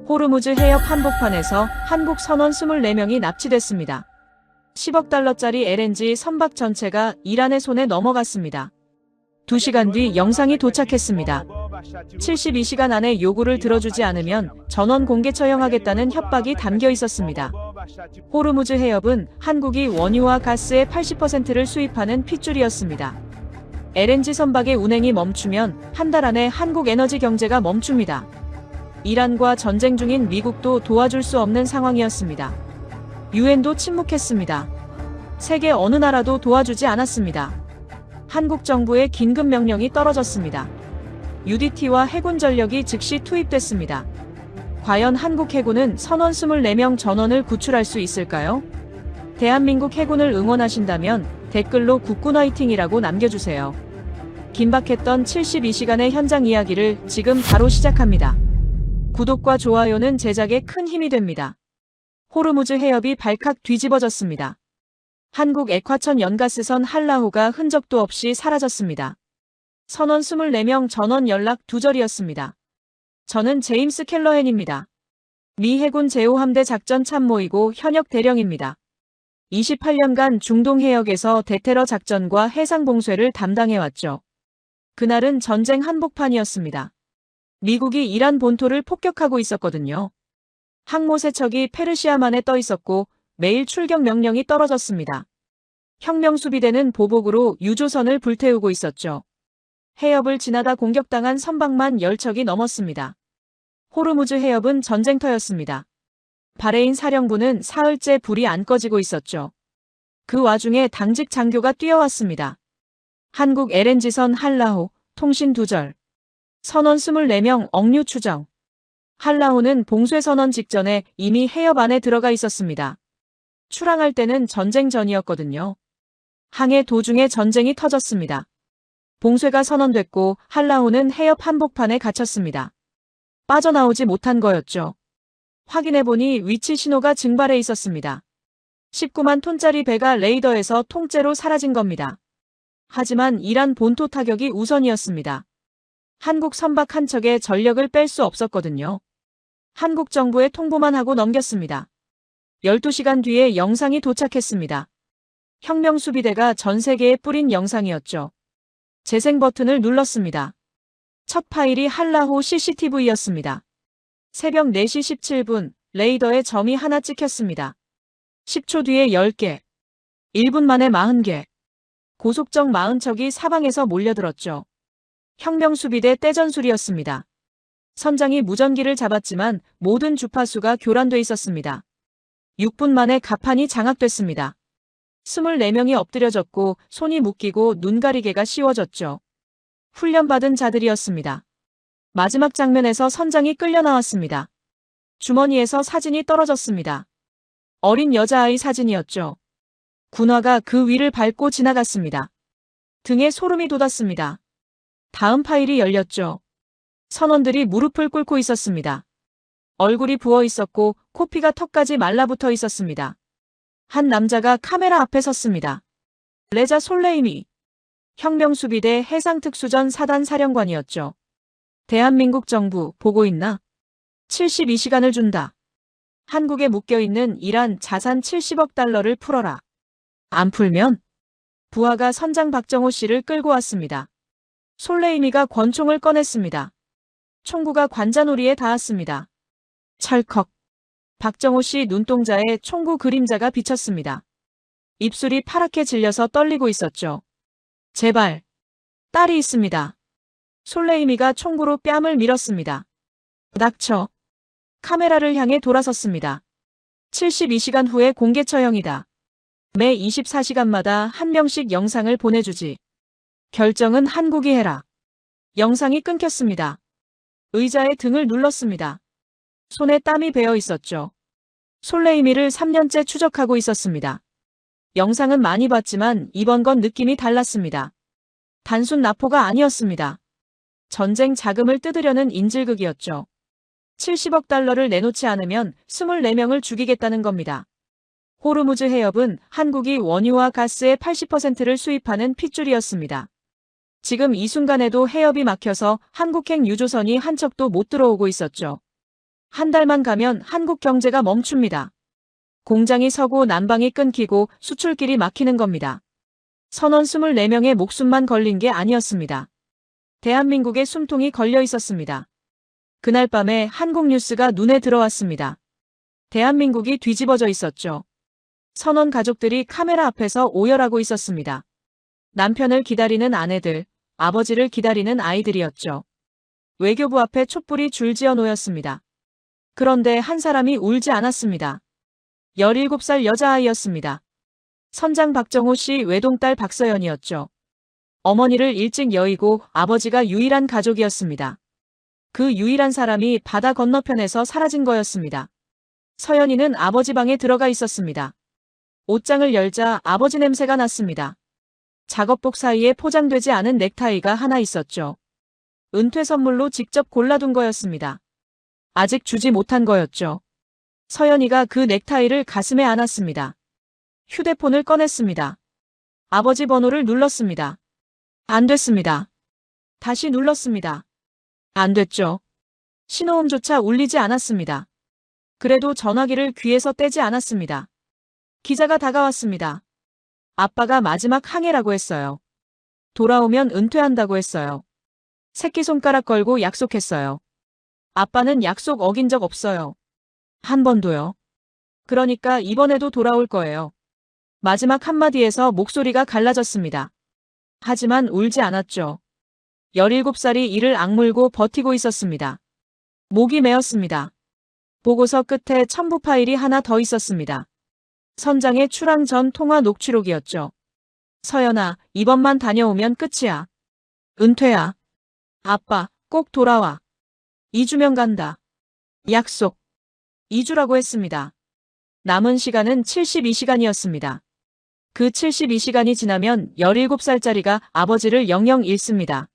호르무즈 해협 한복판에서 한국 선원 24명이 납치됐습니다. 10억 달러짜리 LNG 선박 전체가 이란의 손에 넘어갔습니다. 2시간 뒤 영상이 도착했습니다. 72시간 안에 요구를 들어주지 않으면 전원 공개 처형하겠다는 협박이 담겨 있었습니다. 호르무즈 해협은 한국이 원유와 가스의 80%를 수입하는 핏줄이었습니다. LNG 선박의 운행이 멈추면 한 달 안에 한국 에너지 경제가 멈춥니다. 이란과 전쟁 중인 미국도 도와줄 수 없는 상황이었습니다. 유엔도 침묵했습니다. 세계 어느 나라도 도와주지 않았습니다. 한국 정부의 긴급 명령이 떨어졌습니다. UDT와 해군 전력이 즉시 투입됐습니다. 과연 한국 해군은 선원 24명 전원을 구출할 수 있을까요? 대한민국 해군을 응원하신다면 댓글로 국군 화이팅이라고 남겨주세요. 긴박했던 72시간의 현장 이야기를 지금 바로 시작합니다. 구독과 좋아요는 제작에 큰 힘이 됩니다. 호르무즈 해협이 발칵 뒤집어졌습니다. 한국 액화천 연가스선 한라호가 흔적도 없이 사라졌습니다. 선원 24명 전원 연락 두절이었습니다. 저는 제임스 켈러헨입니다. 미 해군 제5함대 작전 참모이고 현역 대령입니다. 28년간 중동 해역에서 대테러 작전과 해상 봉쇄를 담당해왔죠. 그날은 전쟁 한복판이었습니다. 미국이 이란 본토를 폭격하고 있었거든요. 항모 세척이 페르시아만에 떠 있었고 매일 출격 명령이 떨어졌습니다. 혁명수비대는 보복으로 유조선을 불태우고 있었죠. 해협을 지나다 공격당한 선박만 10척이 넘었습니다. 호르무즈 해협은 전쟁터였습니다. 바레인 사령부는 사흘째 불이 안 꺼지고 있었죠. 그 와중에 당직 장교가 뛰어왔습니다. 한국 LNG선 한라호, 통신 두절. 선원 24명 억류 추정. 한라호는 봉쇄 선언 직전에 이미 해협 안에 들어가 있었습니다. 출항할 때는 전쟁 전이었거든요. 항해 도중에 전쟁이 터졌습니다. 봉쇄가 선언됐고 한라호는 해협 한복판에 갇혔습니다. 빠져나오지 못한 거였죠. 확인해보니 위치 신호가 증발해 있었습니다. 19만 톤짜리 배가 레이더에서 통째로 사라진 겁니다. 하지만 이란 본토 타격이 우선이었습니다. 한국 선박 한 척에 전력을 뺄 수 없었거든요. 한국 정부에 통보만 하고 넘겼습니다. 12시간 뒤에 영상이 도착했습니다. 혁명수비대가 전 세계에 뿌린 영상이었죠. 재생 버튼을 눌렀습니다. 첫 파일이 한라호 CCTV였습니다. 새벽 4시 17분 레이더에 점이 하나 찍혔습니다. 10초 뒤에 10개, 1분 만에 40개. 고속정 40척이 사방에서 몰려들었죠. 혁명수비대 떼전술이었습니다. 선장이 무전기를 잡았지만 모든 주파수가 교란돼 있었습니다. 6분 만에 갑판이 장악됐습니다. 24명이 엎드려졌고 손이 묶이고 눈 가리개가 씌워졌죠. 훈련받은 자들이었습니다. 마지막 장면에서 선장이 끌려 나왔습니다. 주머니에서 사진이 떨어졌습니다. 어린 여자아이 사진이었죠. 군화가 그 위를 밟고 지나갔습니다. 등에 소름이 돋았습니다. 다음 파일이 열렸죠. 선원들이 무릎을 꿇고 있었습니다. 얼굴이 부어 있었고 코피가 턱까지 말라붙어 있었습니다. 한 남자가 카메라 앞에 섰습니다. 레자 솔레이미. 혁명수비대 해상특수전 사단 사령관이었죠. 대한민국 정부 보고 있나? 72시간을 준다. 한국에 묶여있는 이란 자산 70억 달러를 풀어라. 안 풀면? 부하가 선장 박정호 씨를 끌고 왔습니다. 솔레이미가 권총을 꺼냈습니다. 총구가 관자놀이에 닿았습니다. 찰컥. 박정호 씨 눈동자에 총구 그림자가 비쳤습니다. 입술이 파랗게 질려서 떨리고 있었죠. 제발. 딸이 있습니다. 솔레이미가 총구로 뺨을 밀었습니다. 낙처. 카메라를 향해 돌아섰습니다. 72시간 후에 공개 처형이다. 매 24시간마다 한 명씩 영상을 보내주지. 결정은 한국이 해라. 영상이 끊겼습니다. 의자에 등을 눌렀습니다. 손에 땀이 배어 있었죠. 솔레이미를 3년째 추적하고 있었습니다. 영상은 많이 봤지만 이번 건 느낌이 달랐습니다. 단순 납포가 아니었습니다. 전쟁 자금을 뜯으려는 인질극이었죠. 70억 달러를 내놓지 않으면 24명을 죽이겠다는 겁니다. 호르무즈 해협은 한국이 원유와 가스의 80%를 수입하는 핏줄이었습니다. 지금 이 순간에도 해협이 막혀서 한국행 유조선이 한 척도 못 들어오고 있었죠. 한 달만 가면 한국 경제가 멈춥니다. 공장이 서고 난방이 끊기고 수출길이 막히는 겁니다. 선원 24명의 목숨만 걸린 게 아니었습니다. 대한민국의 숨통이 걸려 있었습니다. 그날 밤에 한국 뉴스가 눈에 들어왔습니다. 대한민국이 뒤집어져 있었죠. 선원 가족들이 카메라 앞에서 오열하고 있었습니다. 남편을 기다리는 아내들, 아버지를 기다리는 아이들이었죠. 외교부 앞에 촛불이 줄지어 놓였습니다. 그런데 한 사람이 울지 않았습니다. 17살 여자아이였습니다. 선장 박정호 씨 외동딸 박서연이었죠. 어머니를 일찍 여의고 아버지가 유일한 가족이었습니다. 그 유일한 사람이 바다 건너편에서 사라진 거였습니다. 서연이는 아버지 방에 들어가 있었습니다. 옷장을 열자 아버지 냄새가 났습니다. 작업복 사이에 포장되지 않은 넥타이가 하나 있었죠. 은퇴 선물로 직접 골라둔 거였습니다. 아직 주지 못한 거였죠. 서연이가 그 넥타이를 가슴에 안았습니다. 휴대폰을 꺼냈습니다. 아버지 번호를 눌렀습니다. 안 됐습니다. 다시 눌렀습니다. 안 됐죠. 신호음조차 울리지 않았습니다. 그래도 전화기를 귀에서 떼지 않았습니다. 기자가 다가왔습니다. 아빠가 마지막 항해라고 했어요. 돌아오면 은퇴한다고 했어요. 새끼손가락 걸고 약속했어요. 아빠는 약속 어긴 적 없어요. 한 번도요. 그러니까 이번에도 돌아올 거예요. 마지막 한마디에서 목소리가 갈라졌습니다. 하지만 울지 않았죠. 17살이 이를 악물고 버티고 있었습니다. 목이 메었습니다. 보고서 끝에 첨부 파일이 하나 더 있었습니다. 선장의 출항 전 통화 녹취록이었죠. 서연아, 이번만 다녀오면 끝이야. 은퇴야. 아빠, 꼭 돌아와. 2주면 간다. 약속. 2주라고 했습니다. 남은 시간은 72시간이었습니다. 그 72시간이 지나면 17살짜리가 아버지를 영영 잃습니다.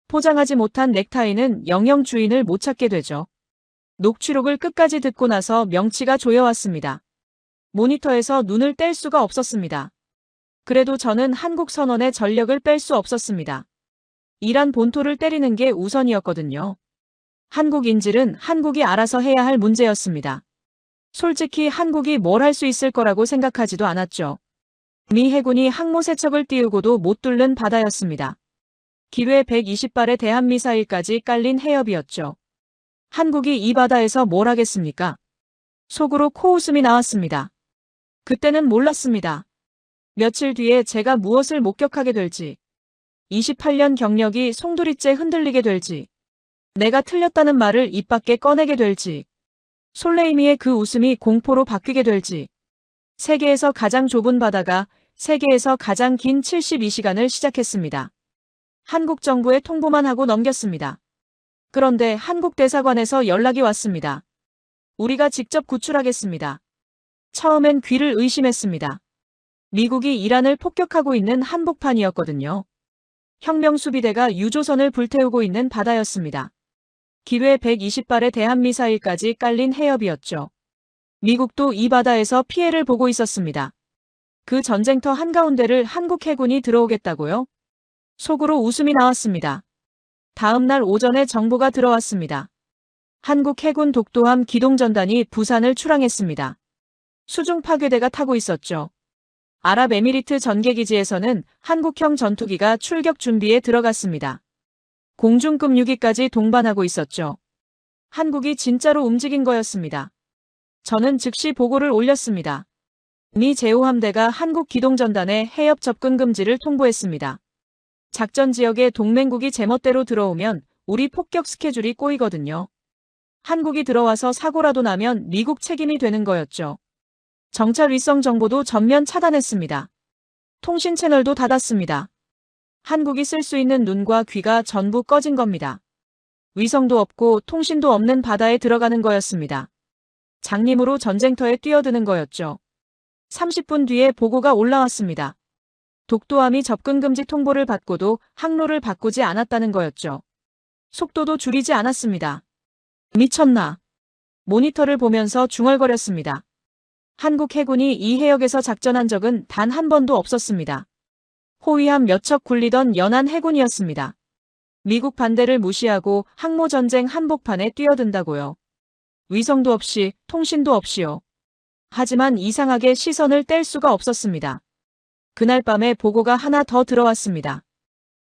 포장하지 못한 넥타이는 영영 주인을 못 찾게 되죠. 녹취록을 끝까지 듣고 나서 명치가 조여왔습니다. 모니터에서 눈을 뗄 수가 없었습니다. 그래도 저는 한국 선원의 전력을 뺄 수 없었습니다. 이란 본토를 때리는 게 우선이었거든요. 한국 인질은 한국이 알아서 해야 할 문제였습니다. 솔직히 한국이 뭘 할 수 있을 거라고 생각하지도 않았죠. 미 해군이 항모 세척을 띄우고도 못 뚫는 바다였습니다. 기뢰 120발의 대한미사일까지 깔린 해협이었죠. 한국이 이 바다에서 뭘 하겠습니까? 속으로 코웃음이 나왔습니다. 그때는 몰랐습니다. 며칠 뒤에 제가 무엇을 목격하게 될지, 28년 경력이 송두리째 흔들리게 될지, 내가 틀렸다는 말을 입 밖에 꺼내게 될지, 솔레이미의 그 웃음이 공포로 바뀌게 될지, 세계에서 가장 좁은 바다가 세계에서 가장 긴 72시간을 시작했습니다. 한국 정부에 통보만 하고 넘겼습니다. 그런데 한국 대사관에서 연락이 왔습니다. 우리가 직접 구출하겠습니다. 처음엔 귀를 의심했습니다. 미국이 이란을 폭격하고 있는 한복판이었거든요. 혁명수비대가 유조선을 불태우고 있는 바다였습니다. 기뢰 120발의 대한미사일까지 깔린 해협이었죠. 미국도 이 바다에서 피해를 보고 있었습니다. 그 전쟁터 한가운데를 한국 해군이 들어오겠다고요? 속으로 웃음이 나왔습니다. 다음 날 오전에 정보가 들어왔습니다. 한국 해군 독도함 기동전단이 부산을 출항했습니다. 수중 파괴대가 타고 있었죠. 아랍에미리트 전개기지에서는 한국형 전투기가 출격 준비에 들어갔습니다. 공중급유기까지 동반하고 있었죠. 한국이 진짜로 움직인 거였습니다. 저는 즉시 보고를 올렸습니다. 미 제5함대가 한국 기동전단의 해협 접근 금지를 통보했습니다. 작전 지역에 동맹국이 제멋대로 들어오면 우리 폭격 스케줄이 꼬이거든요. 한국이 들어와서 사고라도 나면 미국 책임이 되는 거였죠. 정찰 위성 정보도 전면 차단했습니다. 통신 채널도 닫았습니다. 한국이 쓸 수 있는 눈과 귀가 전부 꺼진 겁니다. 위성도 없고 통신도 없는 바다에 들어가는 거였습니다. 장림으로 전쟁터에 뛰어드는 거였죠. 30분 뒤에 보고가 올라왔습니다. 독도함이 접근금지 통보를 받고도 항로를 바꾸지 않았다는 거였죠. 속도도 줄이지 않았습니다. 미쳤나? 모니터를 보면서 중얼거렸습니다. 한국 해군이 이 해역에서 작전한 적은 단 한 번도 없었습니다. 호위함 몇 척 굴리던 연안 해군이었습니다. 미국 반대를 무시하고 항모전쟁 한복판에 뛰어든다고요. 위성도 없이 통신도 없이요. 하지만 이상하게 시선을 뗄 수가 없었습니다. 그날 밤에 보고가 하나 더 들어왔습니다.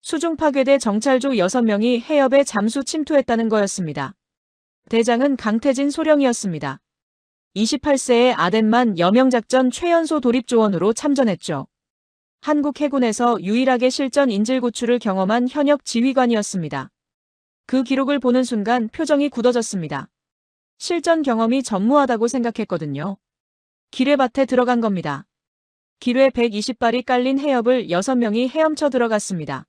수중 파괴대 정찰조 6명이 해협에 잠수 침투했다는 거였습니다. 대장은 강태진 소령이었습니다. 28세의 아덴만 여명작전 최연소 도립조원으로 참전했죠. 한국 해군에서 유일하게 실전 인질 구출을 경험한 현역 지휘관이었습니다. 그 기록을 보는 순간 표정이 굳어졌습니다. 실전 경험이 전무하다고 생각했거든요. 기뢰밭에 들어간 겁니다. 기뢰 120발이 깔린 해협을 6명이 헤엄쳐 들어갔습니다.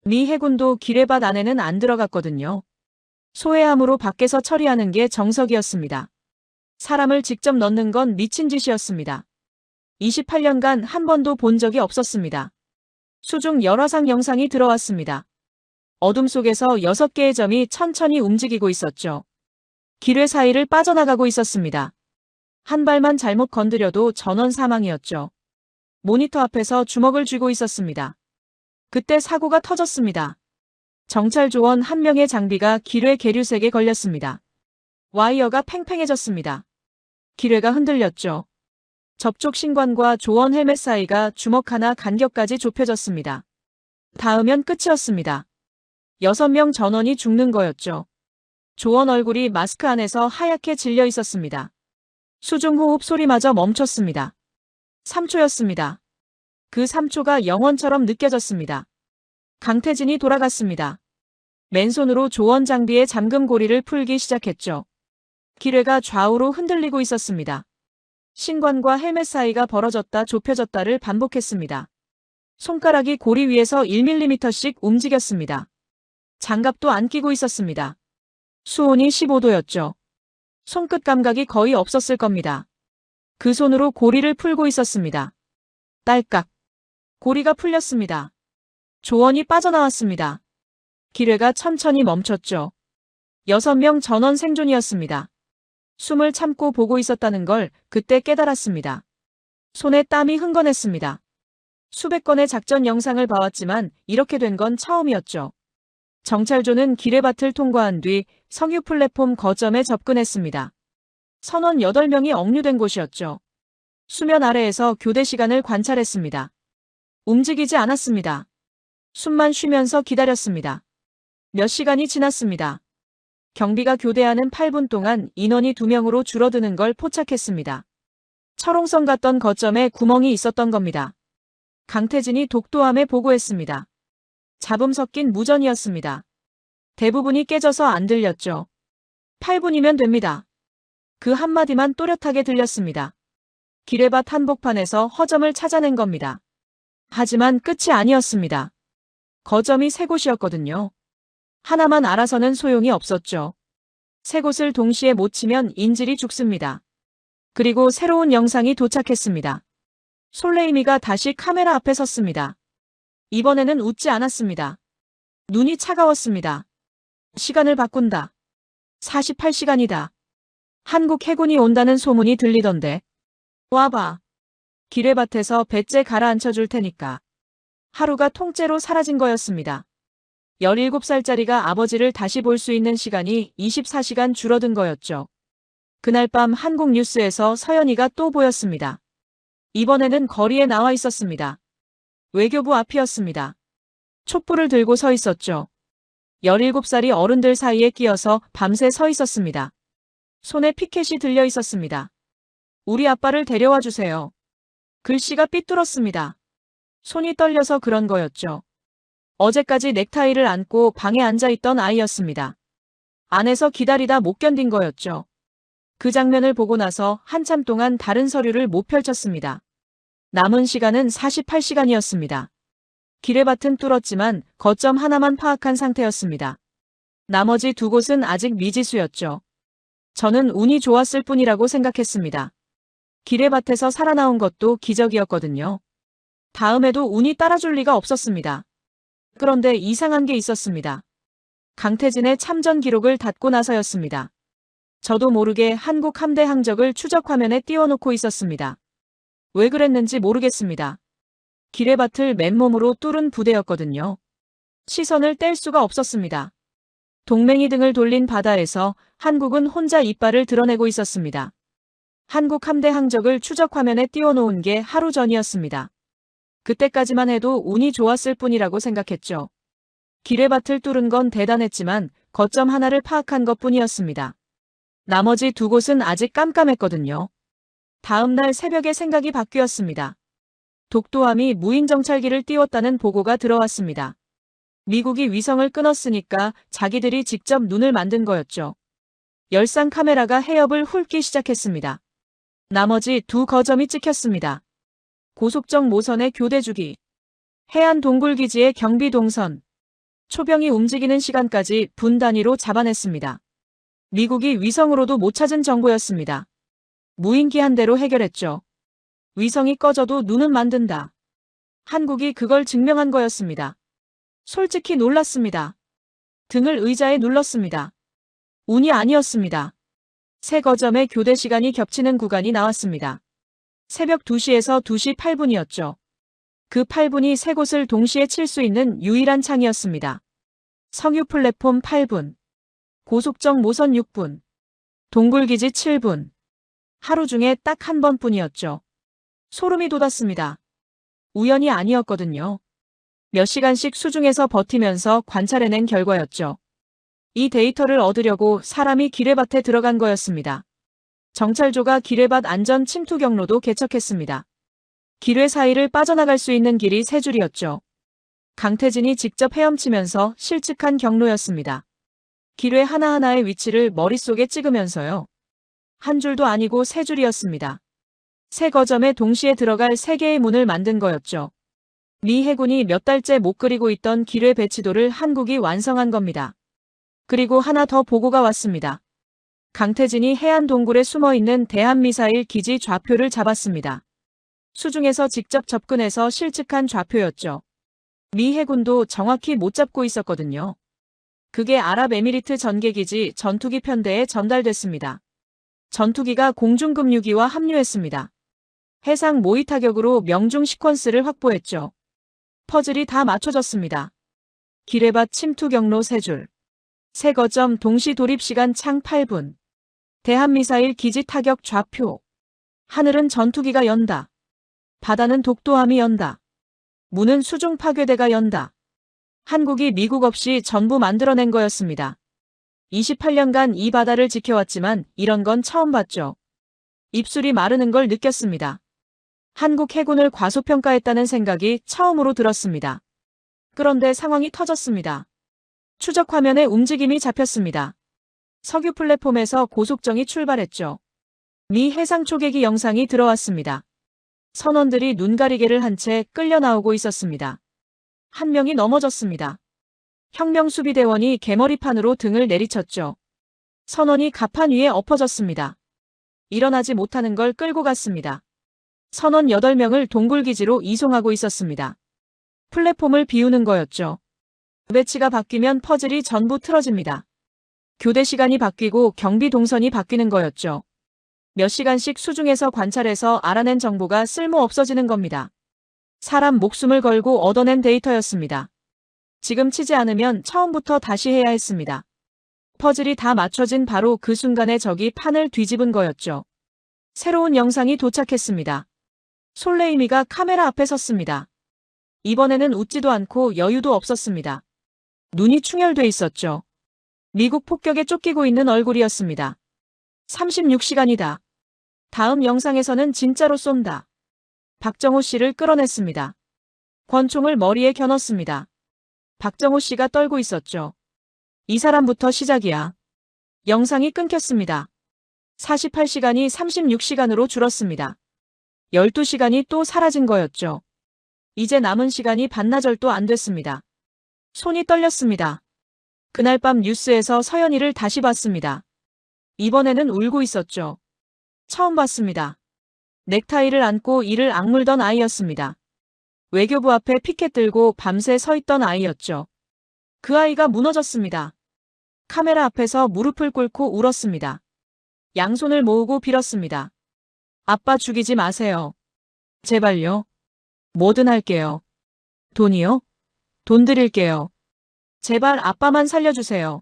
미 해군도 기뢰밭 안에는 안 들어갔거든요. 소해함으로 밖에서 처리하는 게 정석이었습니다. 사람을 직접 넣는 건 미친 짓이었습니다. 28년간 한 번도 본 적이 없었습니다. 수중 열화상 영상이 들어왔습니다. 어둠 속에서 6개의 점이 천천히 움직이고 있었죠. 기뢰 사이를 빠져나가고 있었습니다. 한 발만 잘못 건드려도 전원 사망이었죠. 모니터 앞에서 주먹을 쥐고 있었습니다. 그때 사고가 터졌습니다. 정찰조원 한 명의 장비가 기뢰 계류색에 걸렸습니다. 와이어가 팽팽해졌습니다. 기뢰가 흔들렸죠. 접촉 신관과 조원 헬멧 사이가 주먹 하나 간격까지 좁혀졌습니다. 닿으면 끝이었습니다. 6명 전원이 죽는 거였죠. 조원 얼굴이 마스크 안에서 하얗게 질려 있었습니다. 수중호흡 소리마저 멈췄습니다. 3초였습니다. 그 3초가 영원처럼 느껴졌습니다. 강태진이 돌아갔습니다. 맨손으로 조원 장비의 잠금 고리를 풀기 시작했죠. 기뢰가 좌우로 흔들리고 있었습니다. 신관과 헬멧 사이가 벌어졌다 좁혀졌다를 반복했습니다. 손가락이 고리 위에서 1mm씩 움직였습니다. 장갑도 안 끼고 있었습니다. 수온이 15도였죠. 손끝 감각이 거의 없었을 겁니다. 그 손으로 고리를 풀고 있었습니다. 딸깍. 고리가 풀렸습니다. 조원이 빠져나왔습니다. 기뢰가 천천히 멈췄죠. 6명 전원 생존이었습니다. 숨을 참고 보고 있었다는 걸 그때 깨달았습니다. 손에 땀이 흥건했습니다. 수백 건의 작전 영상을 봐왔지만 이렇게 된 건 처음이었죠. 정찰조는 기뢰밭을 통과한 뒤 석유 플랫폼 거점에 접근했습니다. 선원 8명이 억류된 곳이었죠. 수면 아래에서 교대 시간을 관찰했습니다. 움직이지 않았습니다. 숨만 쉬면서 기다렸습니다. 몇 시간이 지났습니다. 경비가 교대하는 8분 동안 인원이 2명으로 줄어드는 걸 포착했습니다. 철옹성 같던 거점에 구멍이 있었던 겁니다. 강태진이 독도함에 보고했습니다. 잡음 섞인 무전이었습니다. 대부분이 깨져서 안 들렸죠. 8분이면 됩니다. 그 한마디만 또렷하게 들렸습니다. 기뢰밭 한복판에서 허점을 찾아낸 겁니다. 하지만 끝이 아니었습니다. 거점이 3곳이었거든요. 하나만 알아서는 소용이 없었죠. 3곳을 동시에 못 치면 인질이 죽습니다. 그리고 새로운 영상이 도착했습니다. 솔레이미가 다시 카메라 앞에 섰습니다. 이번에는 웃지 않았습니다. 눈이 차가웠습니다. 시간을 바꾼다. 48시간이다. 한국 해군이 온다는 소문이 들리던데. 와봐. 기뢰밭에서 배째 가라앉혀 줄 테니까. 하루가 통째로 사라진 거였습니다. 17살짜리가 아버지를 다시 볼 수 있는 시간이 24시간 줄어든 거였죠. 그날 밤 한국 뉴스에서 서연이가 또 보였습니다. 이번에는 거리에 나와 있었습니다. 외교부 앞이었습니다. 촛불을 들고 서 있었죠. 17살이 어른들 사이에 끼어서 밤새 서 있었습니다. 손에 피켓이 들려 있었습니다. 우리 아빠를 데려와 주세요. 글씨가 삐뚤었습니다. 손이 떨려서 그런 거였죠. 어제까지 넥타이를 안고 방에 앉아있던 아이였습니다. 안에서 기다리다 못 견딘 거였죠. 그 장면을 보고 나서 한참 동안 다른 서류를 못 펼쳤습니다. 남은 시간은 48시간이었습니다. 기뢰밭은 뚫었지만 거점 하나만 파악한 상태였습니다. 나머지 2곳은 아직 미지수였죠. 저는 운이 좋았을 뿐이라고 생각했습니다. 기뢰밭에서 살아나온 것도 기적이었거든요. 다음에도 운이 따라줄 리가 없었습니다. 그런데 이상한 게 있었습니다. 강태진의 참전 기록을 닫고 나서였습니다. 저도 모르게 한국 함대 항적을 추적 화면에 띄워놓고 있었습니다. 왜 그랬는지 모르겠습니다. 기뢰밭을 맨몸으로 뚫은 부대였거든요. 시선을 뗄 수가 없었습니다. 동맹이 등을 돌린 바다에서 한국은 혼자 이빨을 드러내고 있었습니다. 한국 함대 항적을 추적 화면에 띄워놓은 게 하루 전이었습니다. 그때까지만 해도 운이 좋았을 뿐이라고 생각했죠. 기뢰밭을 뚫은 건 대단했지만 거점 하나를 파악한 것뿐이었습니다. 나머지 두 곳은 아직 깜깜했거든요. 다음 날 새벽에 생각이 바뀌었습니다. 독도함이 무인 정찰기를 띄웠다는 보고가 들어왔습니다. 미국이 위성을 끊었으니까 자기들이 직접 눈을 만든 거였죠. 열상 카메라가 해협을 훑기 시작했습니다. 나머지 두 거점이 찍혔습니다. 고속정 모선의 교대주기, 해안 동굴기지의 경비 동선, 초병이 움직이는 시간까지 분 단위로 잡아냈습니다. 미국이 위성으로도 못 찾은 정보였습니다. 무인기 한 대로 해결했죠. 위성이 꺼져도 눈은 만든다. 한국이 그걸 증명한 거였습니다. 솔직히 놀랐습니다. 등을 의자에 눌렀습니다. 운이 아니었습니다. 세 거점의 교대 시간이 겹치는 구간이 나왔습니다. 새벽 2시에서 2시 8분이었죠. 그 8분이 세 곳을 동시에 칠 수 있는 유일한 창이었습니다. 석유 플랫폼 8분, 고속정 모선 6분, 동굴기지 7분. 하루 중에 딱 한 번뿐이었죠. 소름이 돋았습니다. 우연이 아니었거든요. 몇 시간씩 수중에서 버티면서 관찰해낸 결과였죠. 이 데이터를 얻으려고 사람이 기뢰밭에 들어간 거였습니다. 정찰조가 기뢰밭 안전 침투 경로도 개척했습니다. 기뢰 사이를 빠져나갈 수 있는 길이 3줄이었죠. 강태진이 직접 헤엄치면서 실측한 경로였습니다. 기뢰 하나하나의 위치를 머릿속에 찍으면서요. 한 줄도 아니고 3줄이었습니다. 세 거점에 동시에 들어갈 3개의 문을 만든 거였죠. 미 해군이 몇 달째 못 그리고 있던 기뢰 배치도를 한국이 완성한 겁니다. 그리고 하나 더 보고가 왔습니다. 강태진이 해안 동굴에 숨어있는 대한미사일 기지 좌표를 잡았습니다. 수중에서 직접 접근해서 실측한 좌표였죠. 미 해군도 정확히 못 잡고 있었거든요. 그게 아랍에미리트 전개기지 전투기 편대에 전달됐습니다. 전투기가 공중급유기와 합류했습니다. 해상 모의 타격으로 명중 시퀀스를 확보했죠. 퍼즐이 다 맞춰졌습니다. 기뢰밭 침투 경로 3줄. 세 거점 동시 돌입 시간 창 8분. 대한미사일 기지 타격 좌표. 하늘은 전투기가 연다. 바다는 독도함이 연다. 문은 수중 파괴대가 연다. 한국이 미국 없이 전부 만들어낸 거였습니다. 28년간 이 바다를 지켜왔지만 이런 건 처음 봤죠. 입술이 마르는 걸 느꼈습니다. 한국 해군을 과소평가했다는 생각이 처음으로 들었습니다. 그런데 상황이 터졌습니다. 추적 화면에 움직임이 잡혔습니다. 석유 플랫폼에서 고속정이 출발했죠. 미 해상 초계기 영상이 들어왔습니다. 선원들이 눈가리개를 한 채 끌려 나오고 있었습니다. 한 명이 넘어졌습니다. 혁명수비대원이 개머리판으로 등을 내리쳤죠. 선원이 갑판 위에 엎어졌습니다. 일어나지 못하는 걸 끌고 갔습니다. 선원 8명을 동굴기지로 이송하고 있었습니다. 플랫폼을 비우는 거였죠. 배치가 바뀌면 퍼즐이 전부 틀어집니다. 교대 시간이 바뀌고 경비 동선이 바뀌는 거였죠. 몇 시간씩 수중에서 관찰해서 알아낸 정보가 쓸모 없어지는 겁니다. 사람 목숨을 걸고 얻어낸 데이터였습니다. 지금 치지 않으면 처음부터 다시 해야 했습니다. 퍼즐이 다 맞춰진 바로 그 순간에 적이 판을 뒤집은 거였죠. 새로운 영상이 도착했습니다. 솔레이미가 카메라 앞에 섰습니다. 이번에는 웃지도 않고 여유도 없었습니다. 눈이 충혈돼 있었죠. 미국 폭격에 쫓기고 있는 얼굴이었습니다. 36시간이다. 다음 영상에서는 진짜로 쏜다. 박정호 씨를 끌어냈습니다. 권총을 머리에 겨눴습니다. 박정호 씨가 떨고 있었죠. 이 사람부터 시작이야. 영상이 끊겼습니다. 48시간이 36시간으로 줄었습니다. 12시간이 또 사라진 거였죠. 이제 남은 시간이 반나절도 안 됐습니다. 손이 떨렸습니다. 그날 밤 뉴스에서 서연이를 다시 봤습니다. 이번에는 울고 있었죠. 처음 봤습니다. 넥타이를 안고 이를 악물던 아이였습니다. 외교부 앞에 피켓 들고 밤새 서 있던 아이였죠. 그 아이가 무너졌습니다. 카메라 앞에서 무릎을 꿇고 울었습니다. 양손을 모으고 빌었습니다. 아빠 죽이지 마세요. 제발요. 뭐든 할게요. 돈이요? 돈 드릴게요. 제발 아빠만 살려주세요.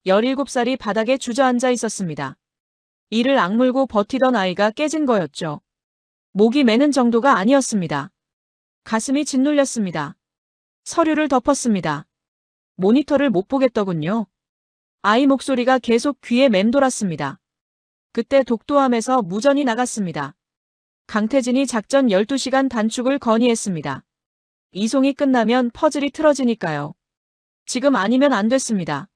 17살이 바닥에 주저앉아 있었습니다. 이를 악물고 버티던 아이가 깨진 거였죠. 목이 매는 정도가 아니었습니다. 가슴이 짓눌렸습니다. 서류를 덮었습니다. 모니터를 못 보겠더군요. 아이 목소리가 계속 귀에 맴돌았습니다. 그때 독도함에서 무전이 나갔습니다. 강태진이 작전 12시간 단축을 건의했습니다. 이송이 끝나면 퍼즐이 틀어지니까요. 지금 아니면 안 됐습니다.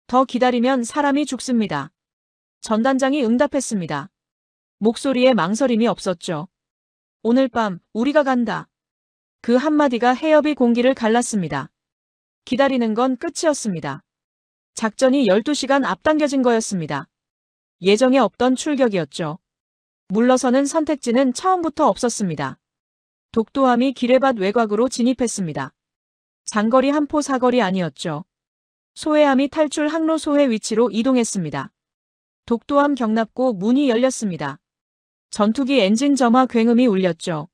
더 기다리면 사람이 죽습니다. 전단장이 응답했습니다. 목소리에 망설임이 없었죠. 오늘 밤 우리가 간다. 그 한마디가 해협의 공기를 갈랐습니다. 기다리는 건 끝이었습니다. 작전이 12시간 앞당겨진 거였습니다. 예정에 없던 출격이었죠. 물러서는 선택지는 처음부터 없었습니다. 독도함이 기뢰밭 외곽으로 진입했습니다. 장거리 한포 사거리 아니었죠. 소해함이 탈출 항로 소해 위치로 이동했습니다. 독도함 경납고 문이 열렸습니다. 전투기 엔진 점화 굉음이 울렸죠.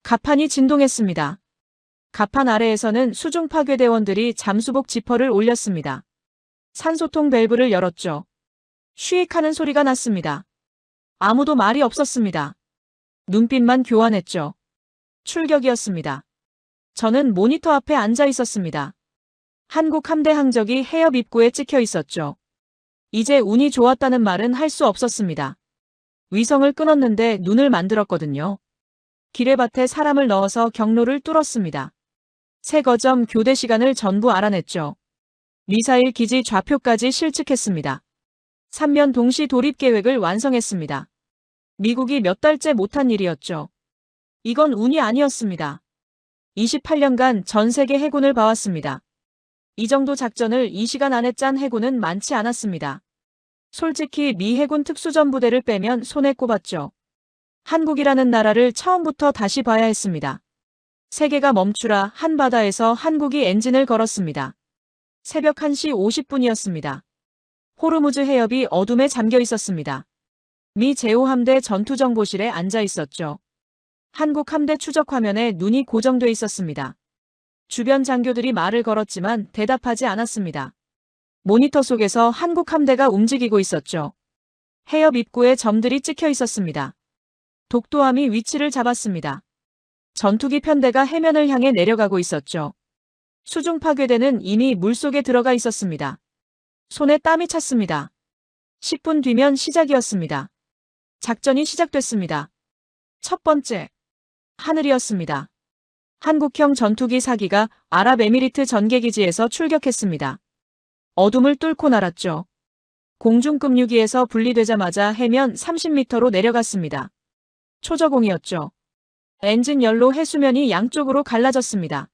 갑판이 진동했습니다. 갑판 아래에서는 수중 파괴대원들이 잠수복 지퍼를 올렸습니다. 산소통 밸브를 열었죠. 쉬익하는 소리가 났습니다. 아무도 말이 없었습니다. 눈빛만 교환했죠. 출격이었습니다. 저는 모니터 앞에 앉아 있었습니다. 한국 함대 항적이 해협 입구에 찍혀 있었죠. 이제 운이 좋았다는 말은 할 수 없었습니다. 위성을 끊었는데 눈을 만들었거든요. 기뢰밭에 사람을 넣어서 경로를 뚫었습니다. 새 거점 교대 시간을 전부 알아냈죠. 미사일 기지 좌표까지 실측했습니다. 3면 동시 돌입 계획을 완성했습니다. 미국이 몇 달째 못한 일이었죠. 이건 운이 아니었습니다. 28년간 전 세계 해군을 봐왔습니다. 이 정도 작전을 2시간 안에 짠 해군은 많지 않았습니다. 솔직히 미 해군 특수전부대를 빼면 손에 꼽았죠. 한국이라는 나라를 처음부터 다시 봐야 했습니다. 세계가 멈추라 한바다에서 한국이 엔진을 걸었습니다. 새벽 1시 50분이었습니다. 호르무즈 해협이 어둠에 잠겨 있었습니다. 미 제5함대 전투정보실에 앉아 있었죠. 한국 함대 추적 화면에 눈이 고정돼 있었습니다. 주변 장교들이 말을 걸었지만 대답하지 않았습니다. 모니터 속에서 한국 함대가 움직이고 있었죠. 해협 입구에 점들이 찍혀 있었습니다. 독도함이 위치를 잡았습니다. 전투기 편대가 해면을 향해 내려가고 있었죠. 수중 파괴대는 이미 물속에 들어가 있었습니다. 손에 땀이 찼습니다. 10분 뒤면 시작이었습니다. 작전이 시작됐습니다. 첫 번째, 하늘이었습니다. 한국형 전투기 4기가 아랍에미리트 전개기지에서 출격했습니다. 어둠을 뚫고 날았죠. 공중급류기에서 분리되자마자 해면 30m로 내려갔습니다. 초저공이었죠. 엔진 열로 해수면이 양쪽으로 갈라졌습니다.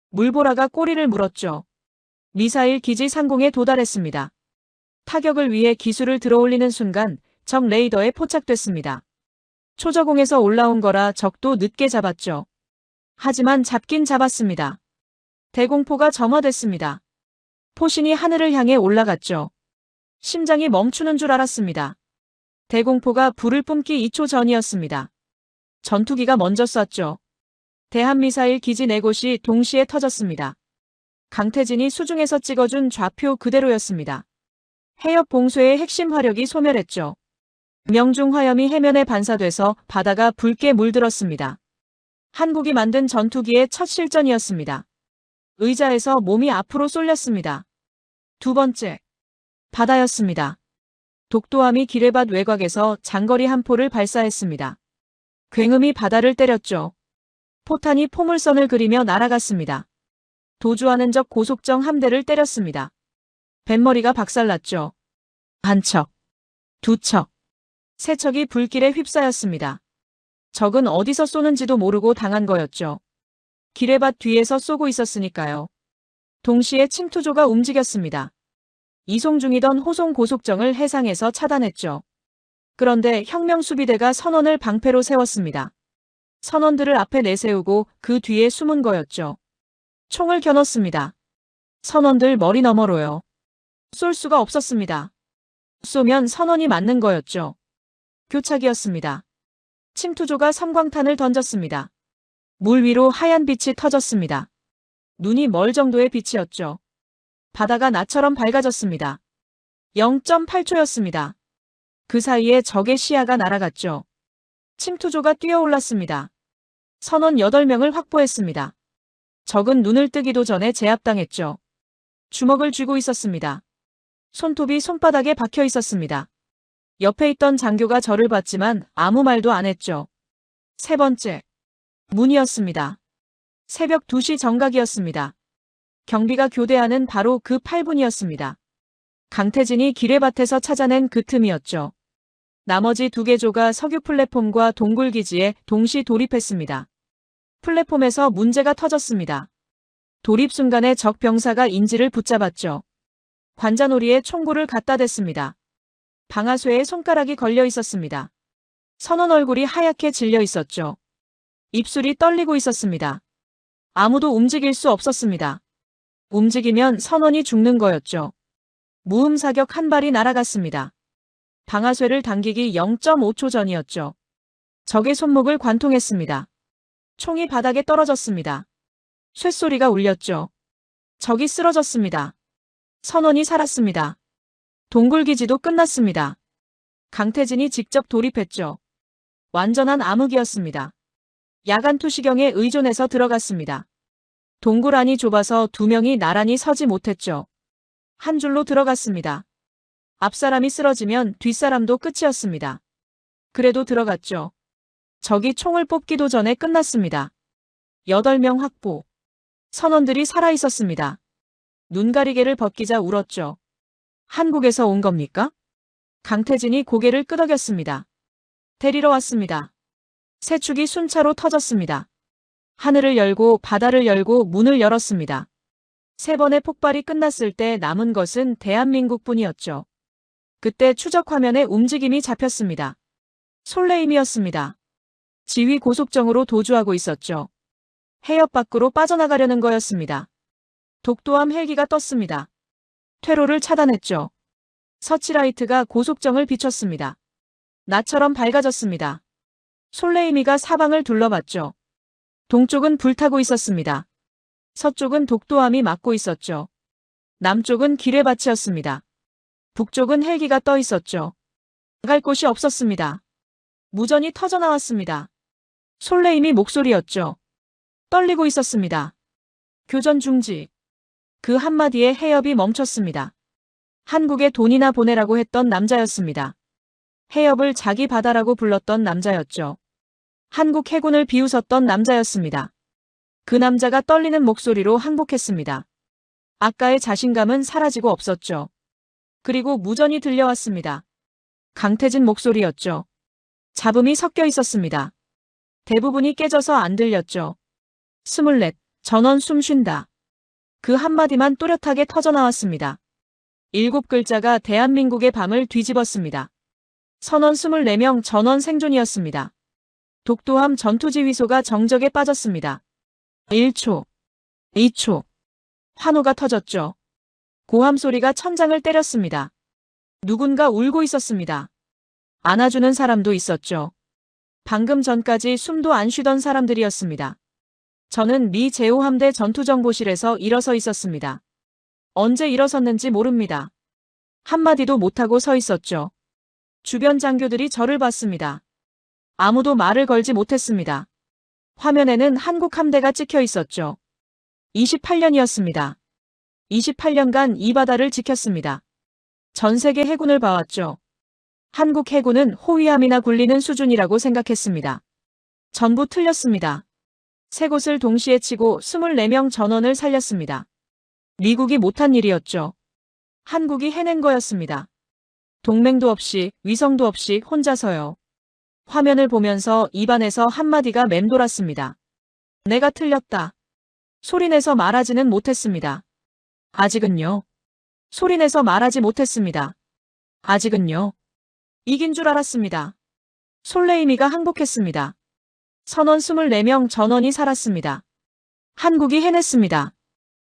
물보라가 꼬리를 물었죠. 미사일 기지 상공에 도달했습니다. 타격을 위해 기술을 들어올리는 순간 적 레이더에 포착됐습니다. 초저공에서 올라온 거라 적도 늦게 잡았죠. 하지만 잡긴 잡았습니다. 대공포가 점화됐습니다. 포신이 하늘을 향해 올라갔죠. 심장이 멈추는 줄 알았습니다. 대공포가 불을 뿜기 2초 전이었습니다. 전투기가 먼저 쐈죠. 대한미사일 기지 4곳이 동시에 터졌습니다. 강태진이 수중에서 찍어준 좌표 그대로였습니다. 해협 봉쇄의 핵심 화력이 소멸했죠. 명중 화염이 해면에 반사돼서 바다가 붉게 물들었습니다. 한국이 만든 전투기의 첫 실전이었습니다. 의자에서 몸이 앞으로 쏠렸습니다. 두 번째, 바다였습니다. 독도함이 기뢰밭 외곽에서 장거리 한포를 발사했습니다. 굉음이 바다를 때렸죠. 포탄이 포물선을 그리며 날아갔습니다. 도주하는 적 고속정 함대를 때렸습니다. 뱃머리가 박살났죠. 한 척, 두 척, 세 척이 불길에 휩싸였습니다. 적은 어디서 쏘는지도 모르고 당한 거였죠. 기뢰밭 뒤에서 쏘고 있었으니까요. 동시에 침투조가 움직였습니다. 이송 중이던 호송 고속정을 해상에서 차단했죠. 그런데 혁명수비대가 선원을 방패로 세웠습니다. 선원들을 앞에 내세우고 그 뒤에 숨은 거였죠. 총을 겨눴습니다. 선원들 머리 너머로요. 쏠 수가 없었습니다. 쏘면 선원이 맞는 거였죠. 교착이었습니다. 침투조가 섬광탄을 던졌습니다. 물 위로 하얀 빛이 터졌습니다. 눈이 멀 정도의 빛이었죠. 바다가 나처럼 밝아졌습니다. 0.8초였습니다. 그 사이에 적의 시야가 날아갔죠. 침투조가 뛰어올랐습니다. 선원 8명을 확보했습니다. 적은 눈을 뜨기도 전에 제압당했죠. 주먹을 쥐고 있었습니다. 손톱이 손바닥에 박혀 있었습니다. 옆에 있던 장교가 저를 봤지만 아무 말도 안 했죠. 세 번째, 문이었습니다. 새벽 2시 정각이었습니다. 경비가 교대하는 바로 그 8분이었습니다. 강태진이 기뢰밭에서 찾아낸 그 틈이었죠. 나머지 2개 조가 석유 플랫폼과 동굴기지에 동시 돌입했습니다. 플랫폼에서 문제가 터졌습니다. 돌입 순간에 적 병사가 인지를 붙잡았죠. 관자놀이에 총구를 갖다 댔습니다. 방아쇠에 손가락이 걸려 있었습니다. 선원 얼굴이 하얗게 질려 있었죠. 입술이 떨리고 있었습니다. 아무도 움직일 수 없었습니다. 움직이면 선원이 죽는 거였죠. 무음 사격 한 발이 날아갔습니다. 방아쇠를 당기기 0.5초 전이었죠. 적의 손목을 관통했습니다. 총이 바닥에 떨어졌습니다. 쇳소리가 울렸죠. 적이 쓰러졌습니다. 선원이 살았습니다. 동굴기지도 끝났습니다. 강태진이 직접 돌입했죠. 완전한 암흑이었습니다. 야간 투시경에 의존해서 들어갔습니다. 동굴 안이 좁아서 2명이 나란히 서지 못했죠. 한 줄로 들어갔습니다. 앞사람이 쓰러지면 뒷사람도 끝이었습니다. 그래도 들어갔죠. 적이 총을 뽑기도 전에 끝났습니다. 8명 확보. 선원들이 살아있었습니다. 눈가리개를 벗기자 울었죠. 한국에서 온 겁니까? 강태진이 고개를 끄덕였습니다. 데리러 왔습니다. 세 축이 순차로 터졌습니다. 하늘을 열고 바다를 열고 문을 열었습니다. 3번의 폭발이 끝났을 때 남은 것은 대한민국뿐이었죠. 그때 추적 화면에 움직임이 잡혔습니다. 솔레임이었습니다. 지휘 고속정으로 도주하고 있었죠. 해협 밖으로 빠져나가려는 거였습니다. 독도함 헬기가 떴습니다. 퇴로를 차단했죠. 서치라이트가 고속정을 비췄습니다. 나처럼 밝아졌습니다. 솔레이미가 사방을 둘러봤죠. 동쪽은 불타고 있었습니다. 서쪽은 독도함이 막고 있었죠. 남쪽은 기뢰밭이었습니다. 북쪽은 헬기가 떠 있었죠. 나갈 곳이 없었습니다. 무전이 터져나왔습니다. 솔레이미 목소리였죠. 떨리고 있었습니다. 교전 중지. 그 한마디에 해협이 멈췄습니다. 한국에 돈이나 보내라고 했던 남자였습니다. 해협을 자기 바다라고 불렀던 남자였죠. 한국 해군을 비웃었던 남자였습니다. 그 남자가 떨리는 목소리로 항복했습니다. 아까의 자신감은 사라지고 없었죠. 그리고 무전이 들려왔습니다. 강태진 목소리였죠. 잡음이 섞여 있었습니다. 대부분이 깨져서 안 들렸죠. 24, 전원 숨 쉰다. 그 한마디만 또렷하게 터져나왔습니다. 7글자가 대한민국의 밤을 뒤집었습니다. 선원 24명 전원 생존이었습니다. 독도함 전투지휘소가 정적에 빠졌습니다. 1초, 2초. 환호가 터졌죠. 고함 소리가 천장을 때렸습니다. 누군가 울고 있었습니다. 안아주는 사람도 있었죠. 방금 전까지 숨도 안 쉬던 사람들이었습니다. 저는 미 제5함대 전투정보실에서 일어서 있었습니다. 언제 일어섰는지 모릅니다. 한마디도 못하고 서 있었죠. 주변 장교들이 저를 봤습니다. 아무도 말을 걸지 못했습니다. 화면에는 한국 함대가 찍혀 있었죠. 28년이었습니다. 28년간 이 바다를 지켰습니다. 전 세계 해군을 봐왔죠. 한국 해군은 호위함이나 굴리는 수준이라고 생각했습니다. 전부 틀렸습니다. 3곳을 동시에 치고 24명 전원을 살렸습니다. 미국이 못한 일이었죠. 한국이 해낸 거였습니다. 동맹도 없이 위성도 없이 혼자서요. 화면을 보면서 입안에서 한마디가 맴돌았습니다. 내가 틀렸다. 소리내서 말하지는 못했습니다. 아직은요. 소리내서 말하지 못했습니다. 아직은요. 이긴 줄 알았습니다. 솔레이미가 항복했습니다. 선원 24명 전원이 살았습니다. 한국이 해냈습니다.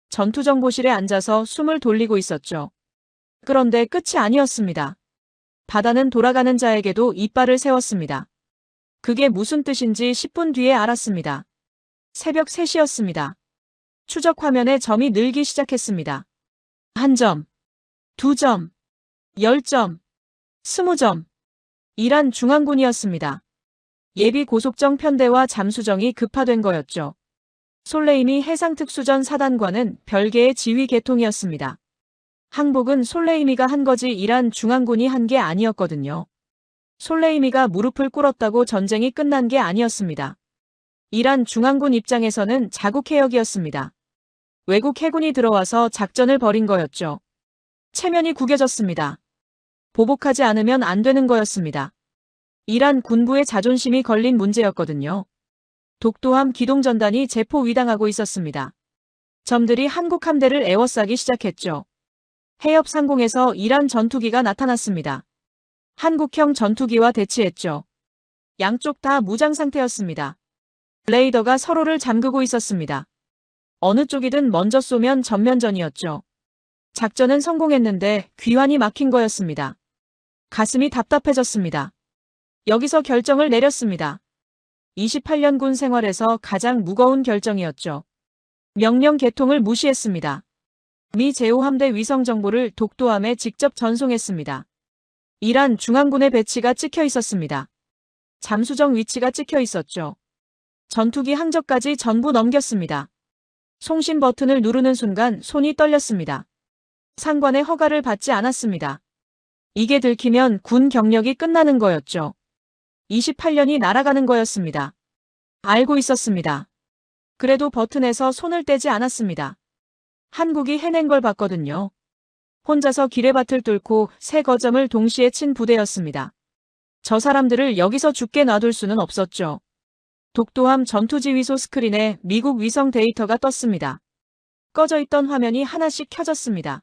전투정보실에 앉아서 숨을 돌리고 있었죠. 그런데 끝이 아니었습니다. 바다는 돌아가는 자에게도 이빨을 세웠습니다. 그게 무슨 뜻인지 10분 뒤에 알았습니다. 새벽 3시였습니다. 추적 화면에 점이 늘기 시작했습니다. 1점, 2점, 10점, 20점. 이란 중앙군이었습니다. 예비 고속정 편대와 잠수정이 급파된 거였죠. 솔레이미 해상특수전 사단과는 별개의 지휘 계통이었습니다. 항복은 솔레이미가 한 거지 이란 중앙군이 한 게 아니었거든요. 솔레이미가 무릎을 꿇었다고 전쟁이 끝난 게 아니었습니다. 이란 중앙군 입장에서는 자국해역이었습니다. 외국 해군이 들어와서 작전을 벌인 거였죠. 체면이 구겨졌습니다. 보복하지 않으면 안 되는 거였습니다. 이란 군부의 자존심이 걸린 문제였거든요. 독도함 기동전단이 제포 위당하고 있었습니다. 점들이 한국 함대를 에워싸기 시작했죠. 해협 상공에서 이란 전투기가 나타났습니다. 한국형 전투기와 대치했죠. 양쪽 다 무장 상태였습니다. 레이더가 서로를 잠그고 있었습니다. 어느 쪽이든 먼저 쏘면 전면전이었죠. 작전은 성공했는데 귀환이 막힌 거였습니다. 가슴이 답답해졌습니다. 여기서 결정을 내렸습니다. 28년 군 생활에서 가장 무거운 결정이었죠. 명령 계통을 무시했습니다. 미 제5함대 위성 정보를 독도함에 직접 전송했습니다. 이란 중앙군의 배치가 찍혀 있었습니다. 잠수정 위치가 찍혀 있었죠. 전투기 항저까지 전부 넘겼습니다. 송신 버튼을 누르는 순간 손이 떨렸습니다. 상관의 허가를 받지 않았습니다. 이게 들키면 군 경력이 끝나는 거였죠. 28년이 날아가는 거였습니다. 알고 있었습니다. 그래도 버튼에서 손을 떼지 않았습니다. 한국이 해낸 걸 봤거든요. 혼자서 기뢰밭을 뚫고 세 거점을 동시에 친 부대였습니다. 저 사람들을 여기서 죽게 놔둘 수는 없었죠. 독도함 전투지휘소 스크린에 미국 위성 데이터가 떴습니다. 꺼져 있던 화면이 하나씩 켜졌습니다.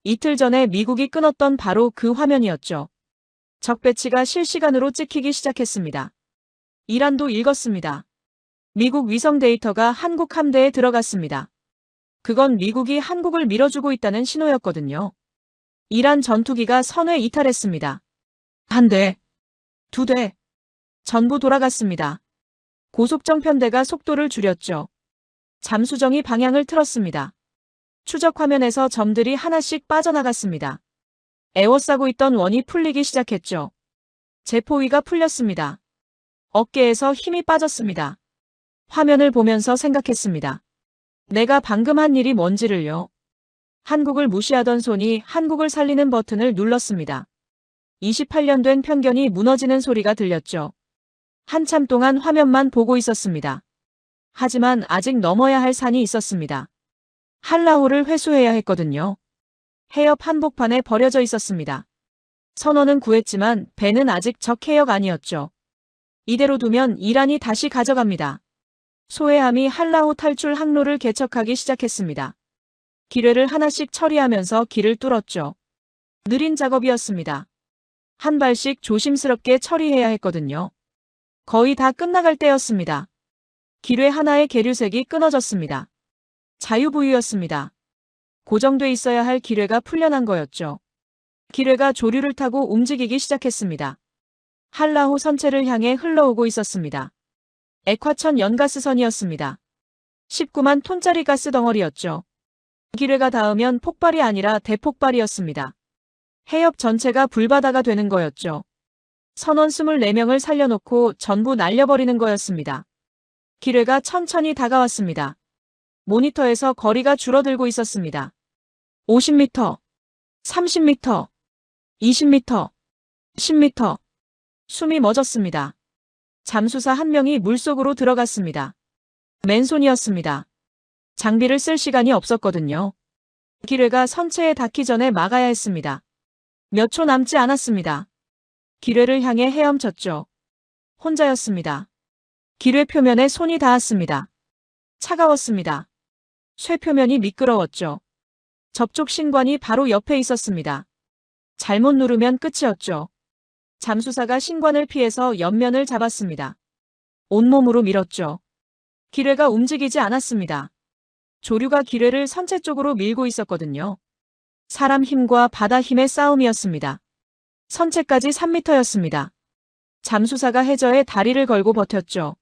이틀 전에 미국이 끊었던 바로 그 화면이었죠. 적 배치가 실시간으로 찍히기 시작했습니다. 이란도 읽었습니다. 미국 위성 데이터가 한국 함대에 들어갔습니다. 그건 미국이 한국을 밀어주고 있다는 신호였거든요. 이란 전투기가 선회 이탈했습니다. 한 대, 두 대, 전부 돌아갔습니다. 고속정 편대가 속도를 줄였죠. 잠수정이 방향을 틀었습니다. 추적 화면에서 점들이 하나씩 빠져나갔습니다. 에워싸고 있던 원이 풀리기 시작했죠. 제포위가 풀렸습니다. 어깨에서 힘이 빠졌습니다. 화면을 보면서 생각했습니다. 내가 방금 한 일이 뭔지를요. 한국을 무시하던 손이 한국을 살리는 버튼을 눌렀습니다. 28년 된 편견이 무너지는 소리가 들렸죠. 한참 동안 화면만 보고 있었습니다. 하지만 아직 넘어야 할 산이 있었습니다. 한라호를 회수해야 했거든요. 해협 한복판에 버려져 있었습니다. 선원은 구했지만 배는 아직 적 해역 아니었죠. 이대로 두면 이란이 다시 가져갑니다. 소해함이 한라호 탈출 항로를 개척하기 시작했습니다. 기뢰를 하나씩 처리하면서 길을 뚫었죠. 느린 작업이었습니다. 한 발씩 조심스럽게 처리해야 했거든요. 거의 다 끝나갈 때였습니다. 기뢰 하나의 계류색이 끊어졌습니다. 자유부유였습니다. 고정돼 있어야 할 기뢰가 풀려난 거였죠. 기뢰가 조류를 타고 움직이기 시작했습니다. 한라호 선체를 향해 흘러오고 있었습니다. 액화천 연가스선이었습니다. 19만 톤짜리 가스 덩어리였죠. 기뢰가 닿으면 폭발이 아니라 대폭발이었습니다. 해협 전체가 불바다가 되는 거였죠. 선원 24명을 살려놓고 전부 날려버리는 거였습니다. 기뢰가 천천히 다가왔습니다. 모니터에서 거리가 줄어들고 있었습니다. 50m, 30m, 20m, 10m. 숨이 멎었습니다. 잠수사 한 명이 물속으로 들어갔습니다. 맨손이었습니다. 장비를 쓸 시간이 없었거든요. 기뢰가 선체에 닿기 전에 막아야 했습니다. 몇 초 남지 않았습니다. 기뢰를 향해 헤엄쳤죠. 혼자였습니다. 기뢰 표면에 손이 닿았습니다. 차가웠습니다. 쇠 표면이 미끄러웠죠. 접촉 신관이 바로 옆에 있었습니다. 잘못 누르면 끝이었죠. 잠수사가 신관을 피해서 옆면을 잡았습니다. 온몸으로 밀었죠. 기뢰가 움직이지 않았습니다. 조류가 기뢰를 선체 쪽으로 밀고 있었거든요. 사람 힘과 바다 힘의 싸움이었습니다. 선체까지 3m였습니다. 잠수사가 해저에 다리를 걸고 버텼죠.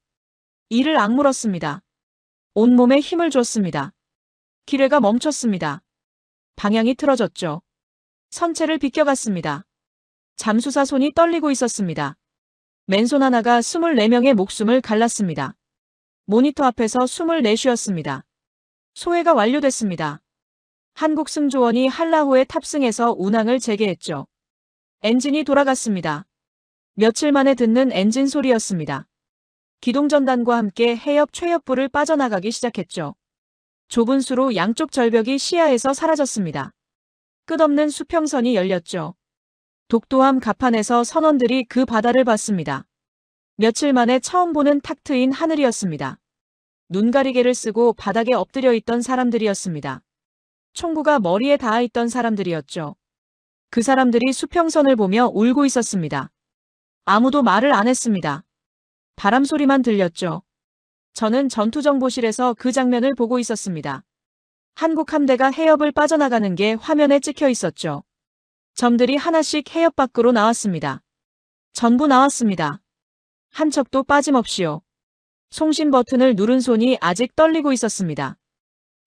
이를 악물었습니다. 온몸에 힘을 줬습니다. 기뢰가 멈췄습니다. 방향이 틀어졌죠. 선체를 비껴갔습니다. 잠수사 손이 떨리고 있었습니다. 맨손 하나가 24명의 목숨을 갈랐습니다. 모니터 앞에서 숨을 내쉬었습니다. 소회가 완료됐습니다. 한국 승조원이 한라호에 탑승해서 운항을 재개했죠. 엔진이 돌아갔습니다. 며칠 만에 듣는 엔진 소리였습니다. 기동전단과 함께 해협 최협부를 빠져나가기 시작했죠. 좁은 수로 양쪽 절벽이 시야에서 사라졌습니다. 끝없는 수평선이 열렸죠. 독도함 갑판에서 선원들이 그 바다를 봤습니다. 며칠 만에 처음 보는 탁 트인 하늘이었습니다. 눈가리개를 쓰고 바닥에 엎드려 있던 사람들이었습니다. 총구가 머리에 닿아 있던 사람들이었죠. 그 사람들이 수평선을 보며 울고 있었습니다. 아무도 말을 안 했습니다. 바람 소리만 들렸죠. 저는 전투정보실에서 그 장면을 보고 있었습니다. 한국 함대가 해협을 빠져나가는 게 화면에 찍혀 있었죠. 점들이 하나씩 해협 밖으로 나왔습니다. 전부 나왔습니다. 한 척도 빠짐없이요. 송신 버튼을 누른 손이 아직 떨리고 있었습니다.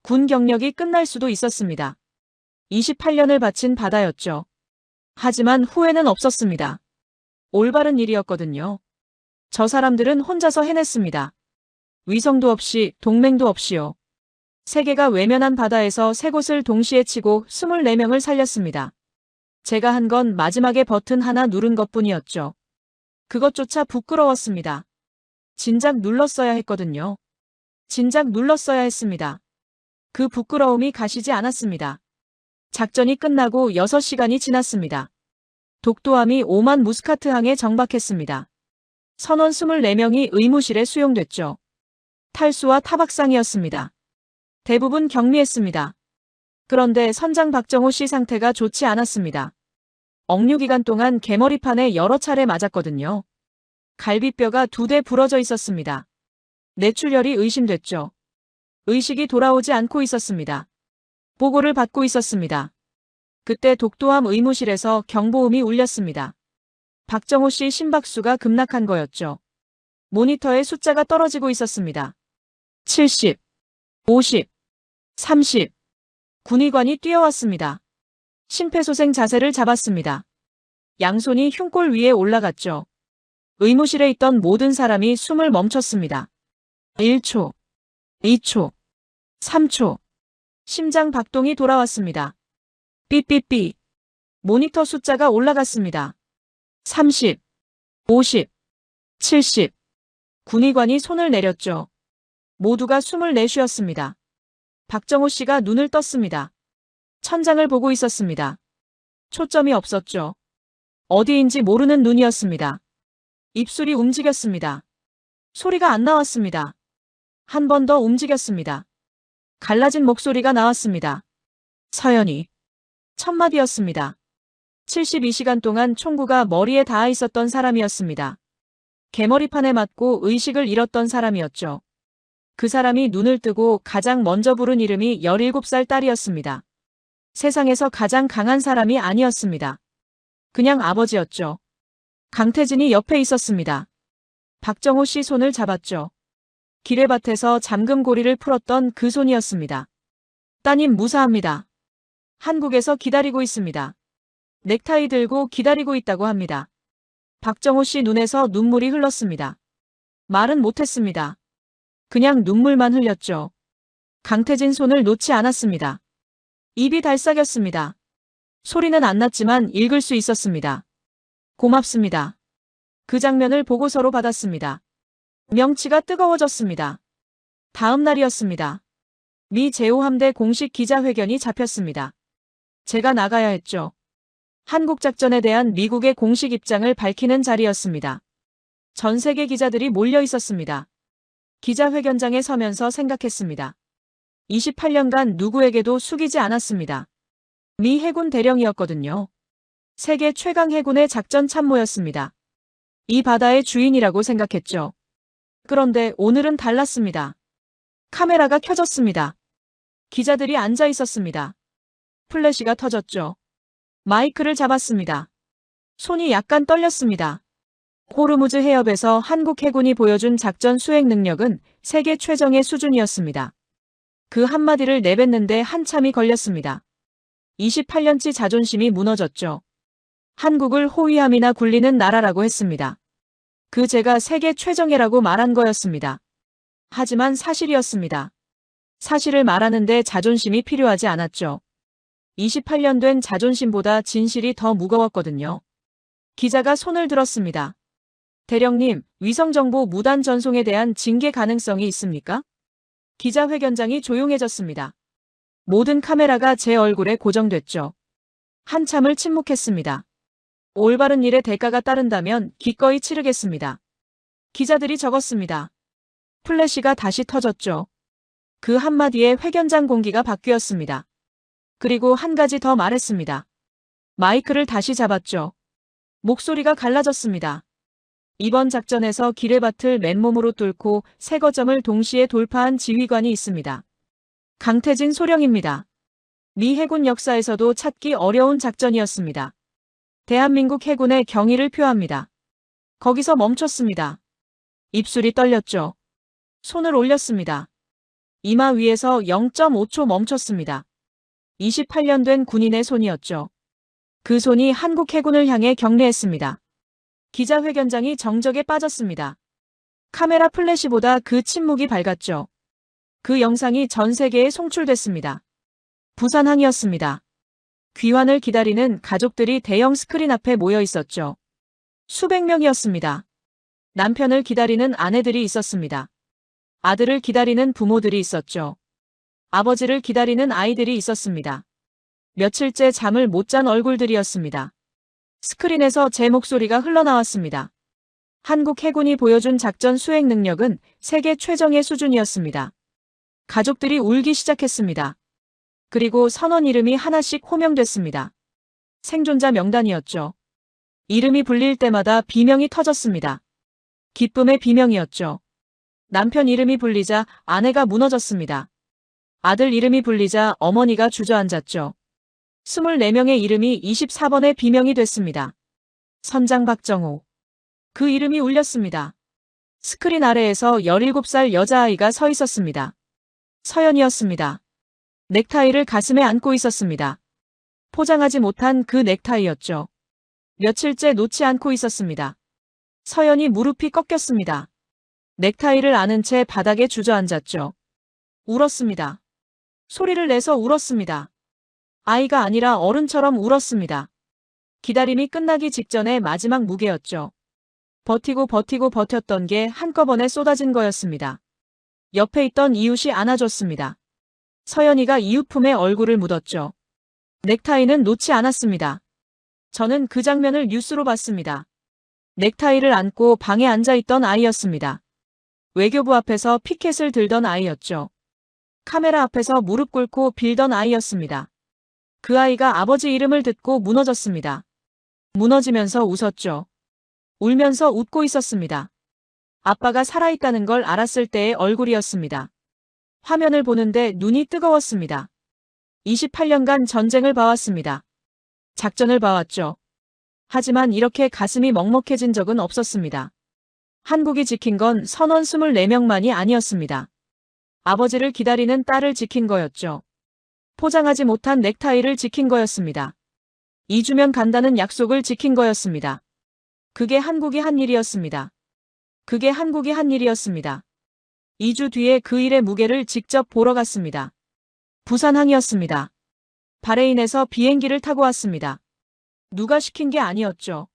군 경력이 끝날 수도 있었습니다. 28년을 바친 바다였죠. 하지만 후회는 없었습니다. 올바른 일이었거든요. 저 사람들은 혼자서 해냈습니다. 위성도 없이 동맹도 없이요. 세계가 외면한 바다에서 세 곳을 동시에 치고 24명을 살렸습니다. 제가 한 건 마지막에 버튼 하나 누른 것뿐이었죠. 그것조차 부끄러웠습니다. 진작 눌렀어야 했거든요. 진작 눌렀어야 했습니다. 그 부끄러움이 가시지 않았습니다. 작전이 끝나고 6시간이 지났습니다. 독도함이 오만 무스카트항에 정박했습니다. 선원 24명이 의무실에 수용됐죠. 탈수와 타박상이었습니다. 대부분 경미했습니다. 그런데 선장 박정호 씨 상태가 좋지 않았습니다. 억류 기간 동안 개머리판에 여러 차례 맞았거든요. 갈비뼈가 2대 부러져 있었습니다. 뇌출혈이 의심됐죠. 의식이 돌아오지 않고 있었습니다. 보고를 받고 있었습니다. 그때 독도함 의무실에서 경보음이 울렸습니다. 박정호 씨 심박수가 급락한 거였죠. 모니터에 숫자가 떨어지고 있었습니다. 70, 50, 30. 군의관이 뛰어왔습니다. 심폐소생 자세를 잡았습니다. 양손이 흉골 위에 올라갔죠. 의무실에 있던 모든 사람이 숨을 멈췄습니다. 1초, 2초, 3초. 심장 박동이 돌아왔습니다. 삐삐삐. 모니터 숫자가 올라갔습니다. 30, 50, 70. 군의관이 손을 내렸죠. 모두가 숨을 내쉬었습니다. 박정호 씨가 눈을 떴습니다. 천장을 보고 있었습니다. 초점이 없었죠. 어디인지 모르는 눈이었습니다. 입술이 움직였습니다. 소리가 안 나왔습니다. 한 번 더 움직였습니다. 갈라진 목소리가 나왔습니다. 서연이. 첫마디였습니다. 72시간 동안 총구가 머리에 닿아 있었던 사람이었습니다. 개머리판에 맞고 의식을 잃었던 사람이었죠. 그 사람이 눈을 뜨고 가장 먼저 부른 이름이 17살 딸이었습니다. 세상에서 가장 강한 사람이 아니었습니다. 그냥 아버지였죠. 강태진이 옆에 있었습니다. 박정호 씨 손을 잡았죠. 기레밭에서 잠금고리를 풀었던 그 손이었습니다. 따님 무사합니다. 한국에서 기다리고 있습니다. 넥타이 들고 기다리고 있다고 합니다. 박정호 씨 눈에서 눈물이 흘렀습니다. 말은 못했습니다. 그냥 눈물만 흘렸죠. 강태진 손을 놓지 않았습니다. 입이 달싹였습니다. 소리는 안 났지만 읽을 수 있었습니다. 고맙습니다. 그 장면을 보고서로 받았습니다. 명치가 뜨거워졌습니다. 다음 날이었습니다. 미 제5함대 공식 기자회견이 잡혔습니다. 제가 나가야 했죠. 한국 작전에 대한 미국의 공식 입장을 밝히는 자리였습니다. 전 세계 기자들이 몰려 있었습니다. 기자회견장에 서면서 생각했습니다. 28년간 누구에게도 숙이지 않았습니다. 미 해군 대령이었거든요. 세계 최강 해군의 작전 참모였습니다. 이 바다의 주인이라고 생각했죠. 그런데 오늘은 달랐습니다. 카메라가 켜졌습니다. 기자들이 앉아 있었습니다. 플래시가 터졌죠. 마이크를 잡았습니다. 손이 약간 떨렸습니다. 호르무즈 해협에서 한국 해군이 보여준 작전 수행 능력은 세계 최정의 수준이었습니다. 그 한마디를 내뱉는데 한참이 걸렸습니다. 28년치 자존심이 무너졌죠. 한국을 호위함이나 굴리는 나라라고 했습니다. 그 제가 세계 최정예라고 말한 거였습니다. 하지만 사실이었습니다. 사실을 말하는데 자존심이 필요하지 않았죠. 28년 된 자존심보다 진실이 더 무거웠거든요. 기자가 손을 들었습니다. 대령님, 위성정보 무단 전송에 대한 징계 가능성이 있습니까? 기자회견장이 조용해졌습니다. 모든 카메라가 제 얼굴에 고정됐죠. 한참을 침묵했습니다. 올바른 일의 대가가 따른다면 기꺼이 치르겠습니다. 기자들이 적었습니다. 플래시가 다시 터졌죠. 그 한마디에 회견장 공기가 바뀌었습니다. 그리고 한 가지 더 말했습니다. 마이크를 다시 잡았죠. 목소리가 갈라졌습니다. 이번 작전에서 기뢰밭을 맨몸으로 뚫고 세 거점을 동시에 돌파한 지휘관이 있습니다. 강태진 소령입니다. 미 해군 역사에서도 찾기 어려운 작전이었습니다. 대한민국 해군의 경의를 표합니다. 거기서 멈췄습니다. 입술이 떨렸죠. 손을 올렸습니다. 이마 위에서 0.5초 멈췄습니다. 28년 된 군인의 손이었죠. 그 손이 한국 해군을 향해 경례했습니다. 기자회견장이 정적에 빠졌습니다. 카메라 플래시보다 그 침묵이 밝았죠. 그 영상이 전 세계에 송출됐습니다. 부산항이었습니다. 귀환을 기다리는 가족들이 대형 스크린 앞에 모여 있었죠. 수백 명이었습니다. 남편을 기다리는 아내들이 있었습니다. 아들을 기다리는 부모들이 있었죠. 아버지를 기다리는 아이들이 있었습니다. 며칠째 잠을 못 잔 얼굴들이었습니다. 스크린에서 제 목소리가 흘러나왔습니다. 한국 해군이 보여준 작전 수행 능력은 세계 최정의 수준이었습니다. 가족들이 울기 시작했습니다. 그리고 선원 이름이 하나씩 호명됐습니다. 생존자 명단이었죠. 이름이 불릴 때마다 비명이 터졌습니다. 기쁨의 비명이었죠. 남편 이름이 불리자 아내가 무너졌습니다. 아들 이름이 불리자 어머니가 주저앉았죠. 24명의 이름이 24번의 비명이 됐습니다. 선장 박정호. 그 이름이 울렸습니다. 스크린 아래에서 17살 여자아이가 서 있었습니다. 서연이었습니다. 넥타이를 가슴에 안고 있었습니다. 포장하지 못한 그 넥타이였죠. 며칠째 놓지 않고 있었습니다. 서연이 무릎이 꺾였습니다. 넥타이를 안은 채 바닥에 주저앉았죠. 울었습니다. 소리를 내서 울었습니다. 아이가 아니라 어른처럼 울었습니다. 기다림이 끝나기 직전의 마지막 무게였죠. 버티고 버텼던 게 한꺼번에 쏟아진 거였습니다. 옆에 있던 이웃이 안아줬습니다. 서연이가 이웃 품에 얼굴을 묻었죠. 넥타이는 놓지 않았습니다. 저는 그 장면을 뉴스로 봤습니다. 넥타이를 안고 방에 앉아있던 아이였습니다. 외교부 앞에서 피켓을 들던 아이였죠. 카메라 앞에서 무릎 꿇고 빌던 아이였습니다. 그 아이가 아버지 이름을 듣고 무너졌습니다. 무너지면서 웃었죠. 울면서 웃고 있었습니다. 아빠가 살아있다는 걸 알았을 때의 얼굴이었습니다. 화면을 보는데 눈이 뜨거웠습니다. 28년간 전쟁을 봐왔습니다. 작전을 봐왔죠. 하지만 이렇게 가슴이 먹먹해진 적은 없었습니다. 한국이 지킨 건 선원 24명만이 아니었습니다. 아버지를 기다리는 딸을 지킨 거였죠. 포장하지 못한 넥타이를 지킨 거였습니다. 2주면 간다는 약속을 지킨 거였습니다. 그게 한국이 한 일이었습니다. 그게 한국이 한 일이었습니다. 2주 뒤에 그 일의 무게를 직접 보러 갔습니다. 부산항이었습니다. 바레인에서 비행기를 타고 왔습니다. 누가 시킨 게 아니었죠.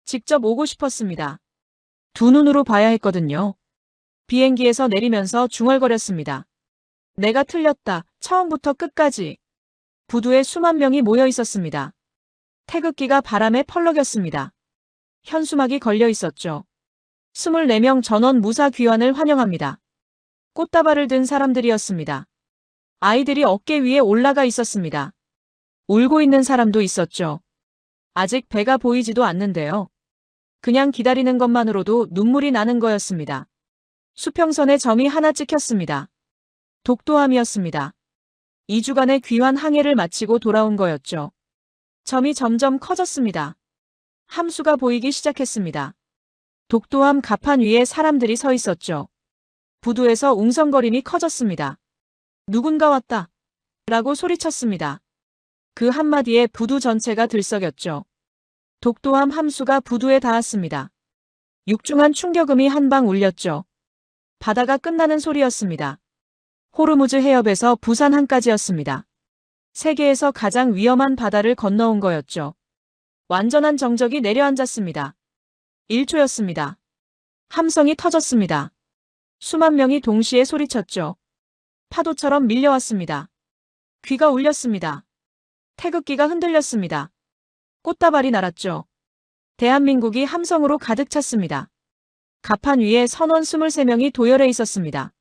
직접 오고 싶었습니다. 두 눈으로 봐야 했거든요. 비행기에서 내리면서 중얼거렸습니다. 내가 틀렸다. 처음부터 끝까지. 부두에 수만 명이 모여 있었습니다. 태극기가 바람에 펄럭였습니다. 현수막이 걸려 있었죠. 24명 전원 무사 귀환을 환영합니다. 꽃다발을 든 사람들이었습니다. 아이들이 어깨 위에 올라가 있었습니다. 울고 있는 사람도 있었죠. 아직 배가 보이지도 않는데요. 그냥 기다리는 것만으로도 눈물이 나는 거였습니다. 수평선에 점이 하나 찍혔습니다. 독도함이었습니다. 2주간의 귀환 항해를 마치고 돌아온 거였죠. 점이 점점 커졌습니다. 함수가 보이기 시작했습니다. 독도함 갑판 위에 사람들이 서 있었죠. 부두에서 웅성거림이 커졌습니다. 누군가 왔다. 라고 소리쳤습니다. 그 한마디에 부두 전체가 들썩였죠. 독도함 함수가 부두에 닿았습니다. 육중한 충격음이 한 방 울렸죠. 바다가 끝나는 소리였습니다. 호르무즈 해협에서 부산항까지였습니다. 세계에서 가장 위험한 바다를 건너온 거였죠. 완전한 정적이 내려앉았습니다. 1초였습니다. 함성이 터졌습니다. 수만 명이 동시에 소리쳤죠. 파도처럼 밀려왔습니다. 귀가 울렸습니다. 태극기가 흔들렸습니다. 꽃다발이 날았죠. 대한민국이 함성으로 가득 찼습니다. 갑판 위에 선원 23명이 도열해 있었습니다.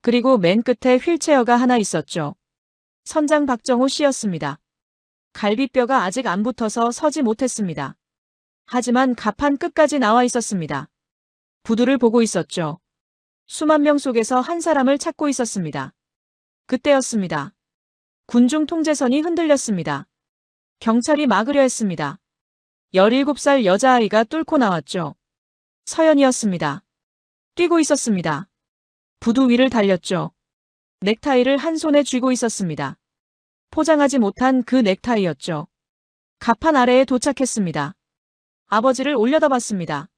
그리고 맨 끝에 휠체어가 하나 있었죠. 선장 박정호 씨였습니다. 갈비뼈가 아직 안 붙어서 서지 못했습니다. 하지만 갑판 끝까지 나와 있었습니다. 부두를 보고 있었죠. 수만 명 속에서 한 사람을 찾고 있었습니다. 그때였습니다. 군중 통제선이 흔들렸습니다. 경찰이 막으려 했습니다. 17살 여자아이가 뚫고 나왔죠. 서연이었습니다. 뛰고 있었습니다. 부두 위를 달렸죠. 넥타이를 한 손에 쥐고 있었습니다. 포장하지 못한 그 넥타이였죠. 갑판 아래에 도착했습니다. 아버지를 올려다봤습니다.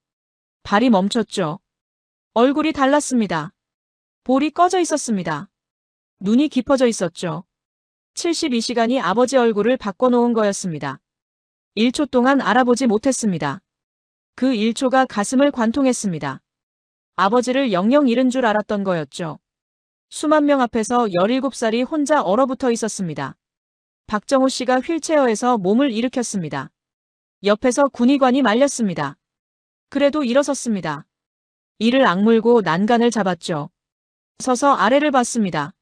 발이 멈췄죠. 얼굴이 달랐습니다. 볼이 꺼져 있었습니다. 눈이 깊어져 있었죠. 72시간이 아버지 얼굴을 바꿔놓은 거였습니다. 1초 동안 알아보지 못했습니다. 그 1초가 가슴을 관통했습니다. 아버지를 영영 잃은 줄 알았던 거였죠. 수만 명 앞에서 17살이 혼자 얼어붙어 있었습니다. 박정호 씨가 휠체어에서 몸을 일으켰습니다. 옆에서 군의관이 말렸습니다. 그래도 일어섰습니다. 이를 악물고 난간을 잡았죠. 서서 아래를 봤습니다.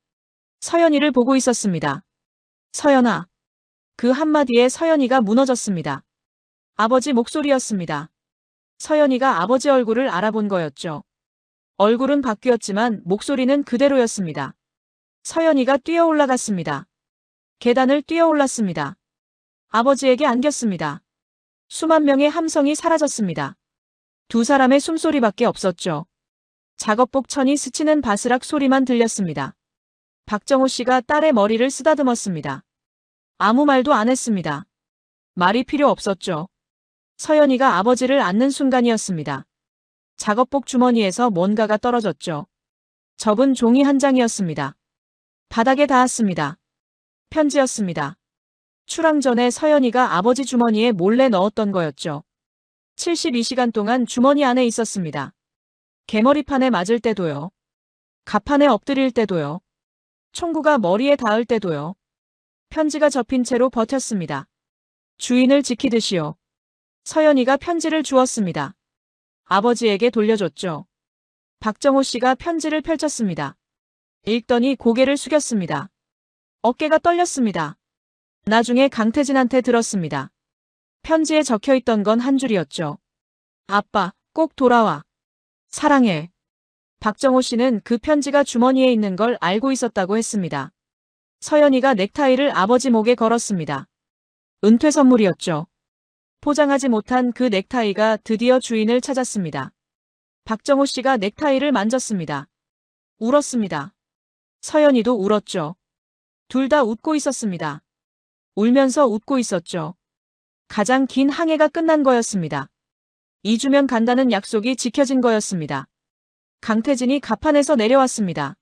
서연이를 보고 있었습니다. 서연아. 그 한마디에 서연이가 무너졌습니다. 아버지 목소리였습니다. 서연이가 아버지 얼굴을 알아본 거였죠. 얼굴은 바뀌었지만 목소리는 그대로였습니다. 서연이가 뛰어 올라갔습니다. 계단을 뛰어 올랐습니다. 아버지에게 안겼습니다. 수만 명의 함성이 사라졌습니다. 두 사람의 숨소리밖에 없었죠. 작업복 천이 스치는 바스락 소리만 들렸습니다. 박정호 씨가 딸의 머리를 쓰다듬었습니다. 아무 말도 안 했습니다. 말이 필요 없었죠. 서연이가 아버지를 안는 순간이었습니다. 작업복 주머니에서 뭔가가 떨어졌죠. 접은 종이 한 장이었습니다. 바닥에 닿았습니다. 편지였습니다. 출항 전에 서연이가 아버지 주머니에 몰래 넣었던 거였죠. 72시간 동안 주머니 안에 있었습니다. 개머리판에 맞을 때도요. 갑판에 엎드릴 때도요. 총구가 머리에 닿을 때도요. 편지가 접힌 채로 버텼습니다. 주인을 지키듯이요. 서연이가 편지를 주었습니다. 아버지에게 돌려줬죠. 박정호 씨가 편지를 펼쳤습니다. 읽더니 고개를 숙였습니다. 어깨가 떨렸습니다. 나중에 강태진한테 들었습니다. 편지에 적혀있던 건 한 줄이었죠. 아빠, 꼭 돌아와. 사랑해. 박정호 씨는 그 편지가 주머니에 있는 걸 알고 있었다고 했습니다. 서연이가 넥타이를 아버지 목에 걸었습니다. 은퇴 선물이었죠. 포장하지 못한 그 넥타이가 드디어 주인을 찾았습니다. 박정호 씨가 넥타이를 만졌습니다. 울었습니다. 서연이도 울었죠. 둘 다 웃고 있었습니다. 울면서 웃고 있었죠. 가장 긴 항해가 끝난 거였습니다. 2주면 간다는 약속이 지켜진 거였습니다. 강태진이 갑판에서 내려왔습니다.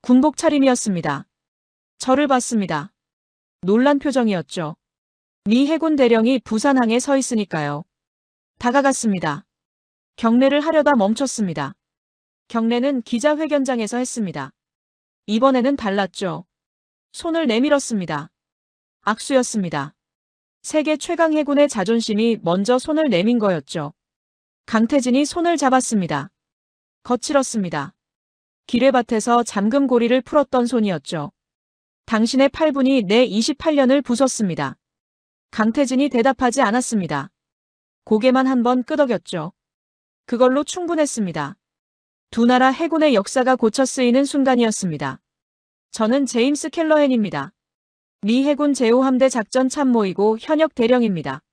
군복 차림이었습니다. 저를 봤습니다. 놀란 표정이었죠. 미 해군 대령이 부산항에 서 있으니까요. 다가갔습니다. 경례를 하려다 멈췄습니다. 경례는 기자회견장에서 했습니다. 이번에는 달랐죠. 손을 내밀었습니다. 악수였습니다. 세계 최강 해군의 자존심이 먼저 손을 내민 거였죠. 강태진이 손을 잡았습니다. 거칠었습니다. 기뢰밭에서 잠금고리를 풀었던 손이었죠. 당신의 8분이 내 28년을 부쉈습니다. 강태진이 대답하지 않았습니다. 고개만 한번 끄덕였죠. 그걸로 충분했습니다. 두 나라 해군의 역사가 고쳐 쓰이는 순간이었습니다. 저는 제임스 켈러헨입니다. 미 해군 제5함대 작전 참모이고 현역 대령입니다.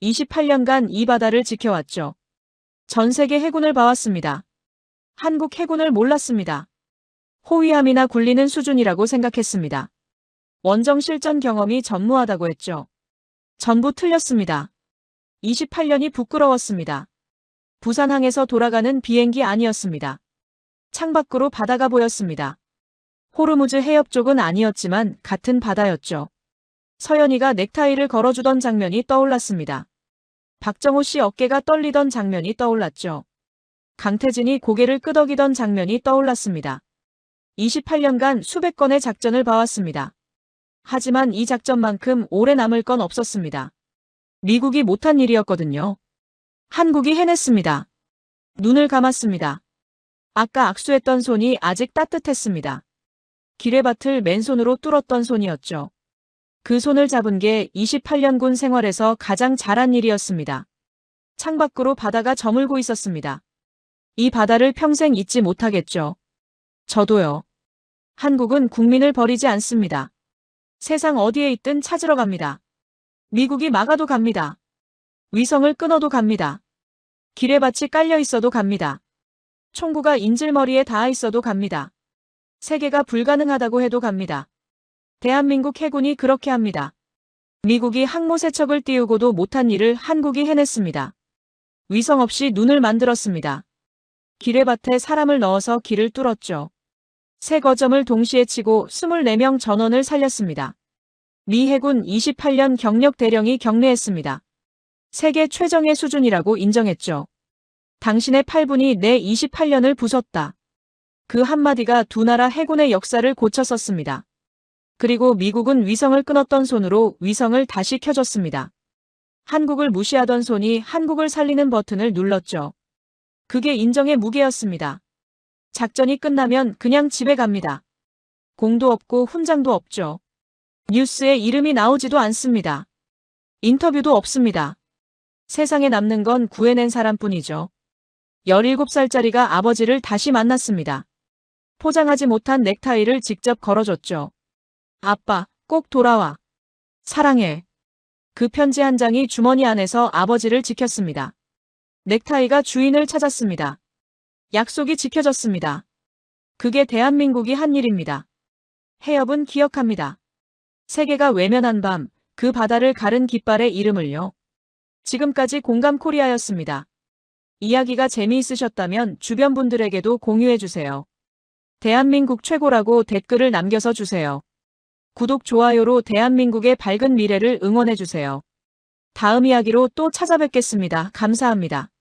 28년간 이 바다를 지켜왔죠. 전 세계 해군을 봐왔습니다. 한국 해군을 몰랐습니다. 호위함이나 굴리는 수준이라고 생각했습니다. 원정 실전 경험이 전무하다고 했죠. 전부 틀렸습니다. 28년이 부끄러웠습니다. 부산항에서 돌아가는 비행기 아니었습니다. 창밖으로 바다가 보였습니다. 호르무즈 해협 쪽은 아니었지만 같은 바다였죠. 서연이가 넥타이를 걸어주던 장면이 떠올랐습니다. 박정호 씨 어깨가 떨리던 장면이 떠올랐죠. 강태진이 고개를 끄덕이던 장면이 떠올랐습니다. 28년간 수백 건의 작전을 봐왔습니다. 하지만 이 작전만큼 오래 남을 건 없었습니다. 미국이 못한 일이었거든요. 한국이 해냈습니다. 눈을 감았습니다. 아까 악수했던 손이 아직 따뜻했습니다. 기뢰밭을 맨손으로 뚫었던 손이었죠. 그 손을 잡은 게 28년 군 생활에서 가장 잘한 일이었습니다. 창밖으로 바다가 저물고 있었습니다. 이 바다를 평생 잊지 못하겠죠. 저도요. 한국은 국민을 버리지 않습니다. 세상 어디에 있든 찾으러 갑니다. 미국이 막아도 갑니다. 위성을 끊어도 갑니다. 기뢰밭이 깔려 있어도 갑니다. 총구가 인질머리에 닿아 있어도 갑니다. 세계가 불가능하다고 해도 갑니다. 대한민국 해군이 그렇게 합니다. 미국이 항모 세척을 띄우고도 못한 일을 한국이 해냈습니다. 위성 없이 눈을 만들었습니다. 기뢰밭에 사람을 넣어서 길을 뚫었죠. 세 거점을 동시에 치고 24명 전원을 살렸습니다. 미 해군 28년 경력 대령이 격려했습니다. 세계 최정예 수준이라고 인정했죠. 당신의 8분이 내 28년을 부쉈다. 그 한마디가 두 나라 해군의 역사를 고쳤었습니다. 그리고 미국은 위성을 끊었던 손으로 위성을 다시 켜줬습니다. 한국을 무시하던 손이 한국을 살리는 버튼을 눌렀죠. 그게 인정의 무게였습니다. 작전이 끝나면 그냥 집에 갑니다. 공도 없고 훈장도 없죠. 뉴스에 이름이 나오지도 않습니다. 인터뷰도 없습니다. 세상에 남는 건 구해낸 사람뿐이죠. 17살짜리가 아버지를 다시 만났습니다. 포장하지 못한 넥타이를 직접 걸어줬죠. 아빠, 꼭 돌아와. 사랑해. 그 편지 한 장이 주머니 안에서 아버지를 지켰습니다. 넥타이가 주인을 찾았습니다. 약속이 지켜졌습니다. 그게 대한민국이 한 일입니다. 해협은 기억합니다. 세계가 외면한 밤, 그 바다를 가른 깃발의 이름을요. 지금까지 공감 코리아였습니다. 이야기가 재미있으셨다면 주변 분들에게도 공유해주세요. 대한민국 최고라고 댓글을 남겨서 주세요. 구독, 좋아요로 대한민국의 밝은 미래를 응원해주세요. 다음 이야기로 또 찾아뵙겠습니다. 감사합니다.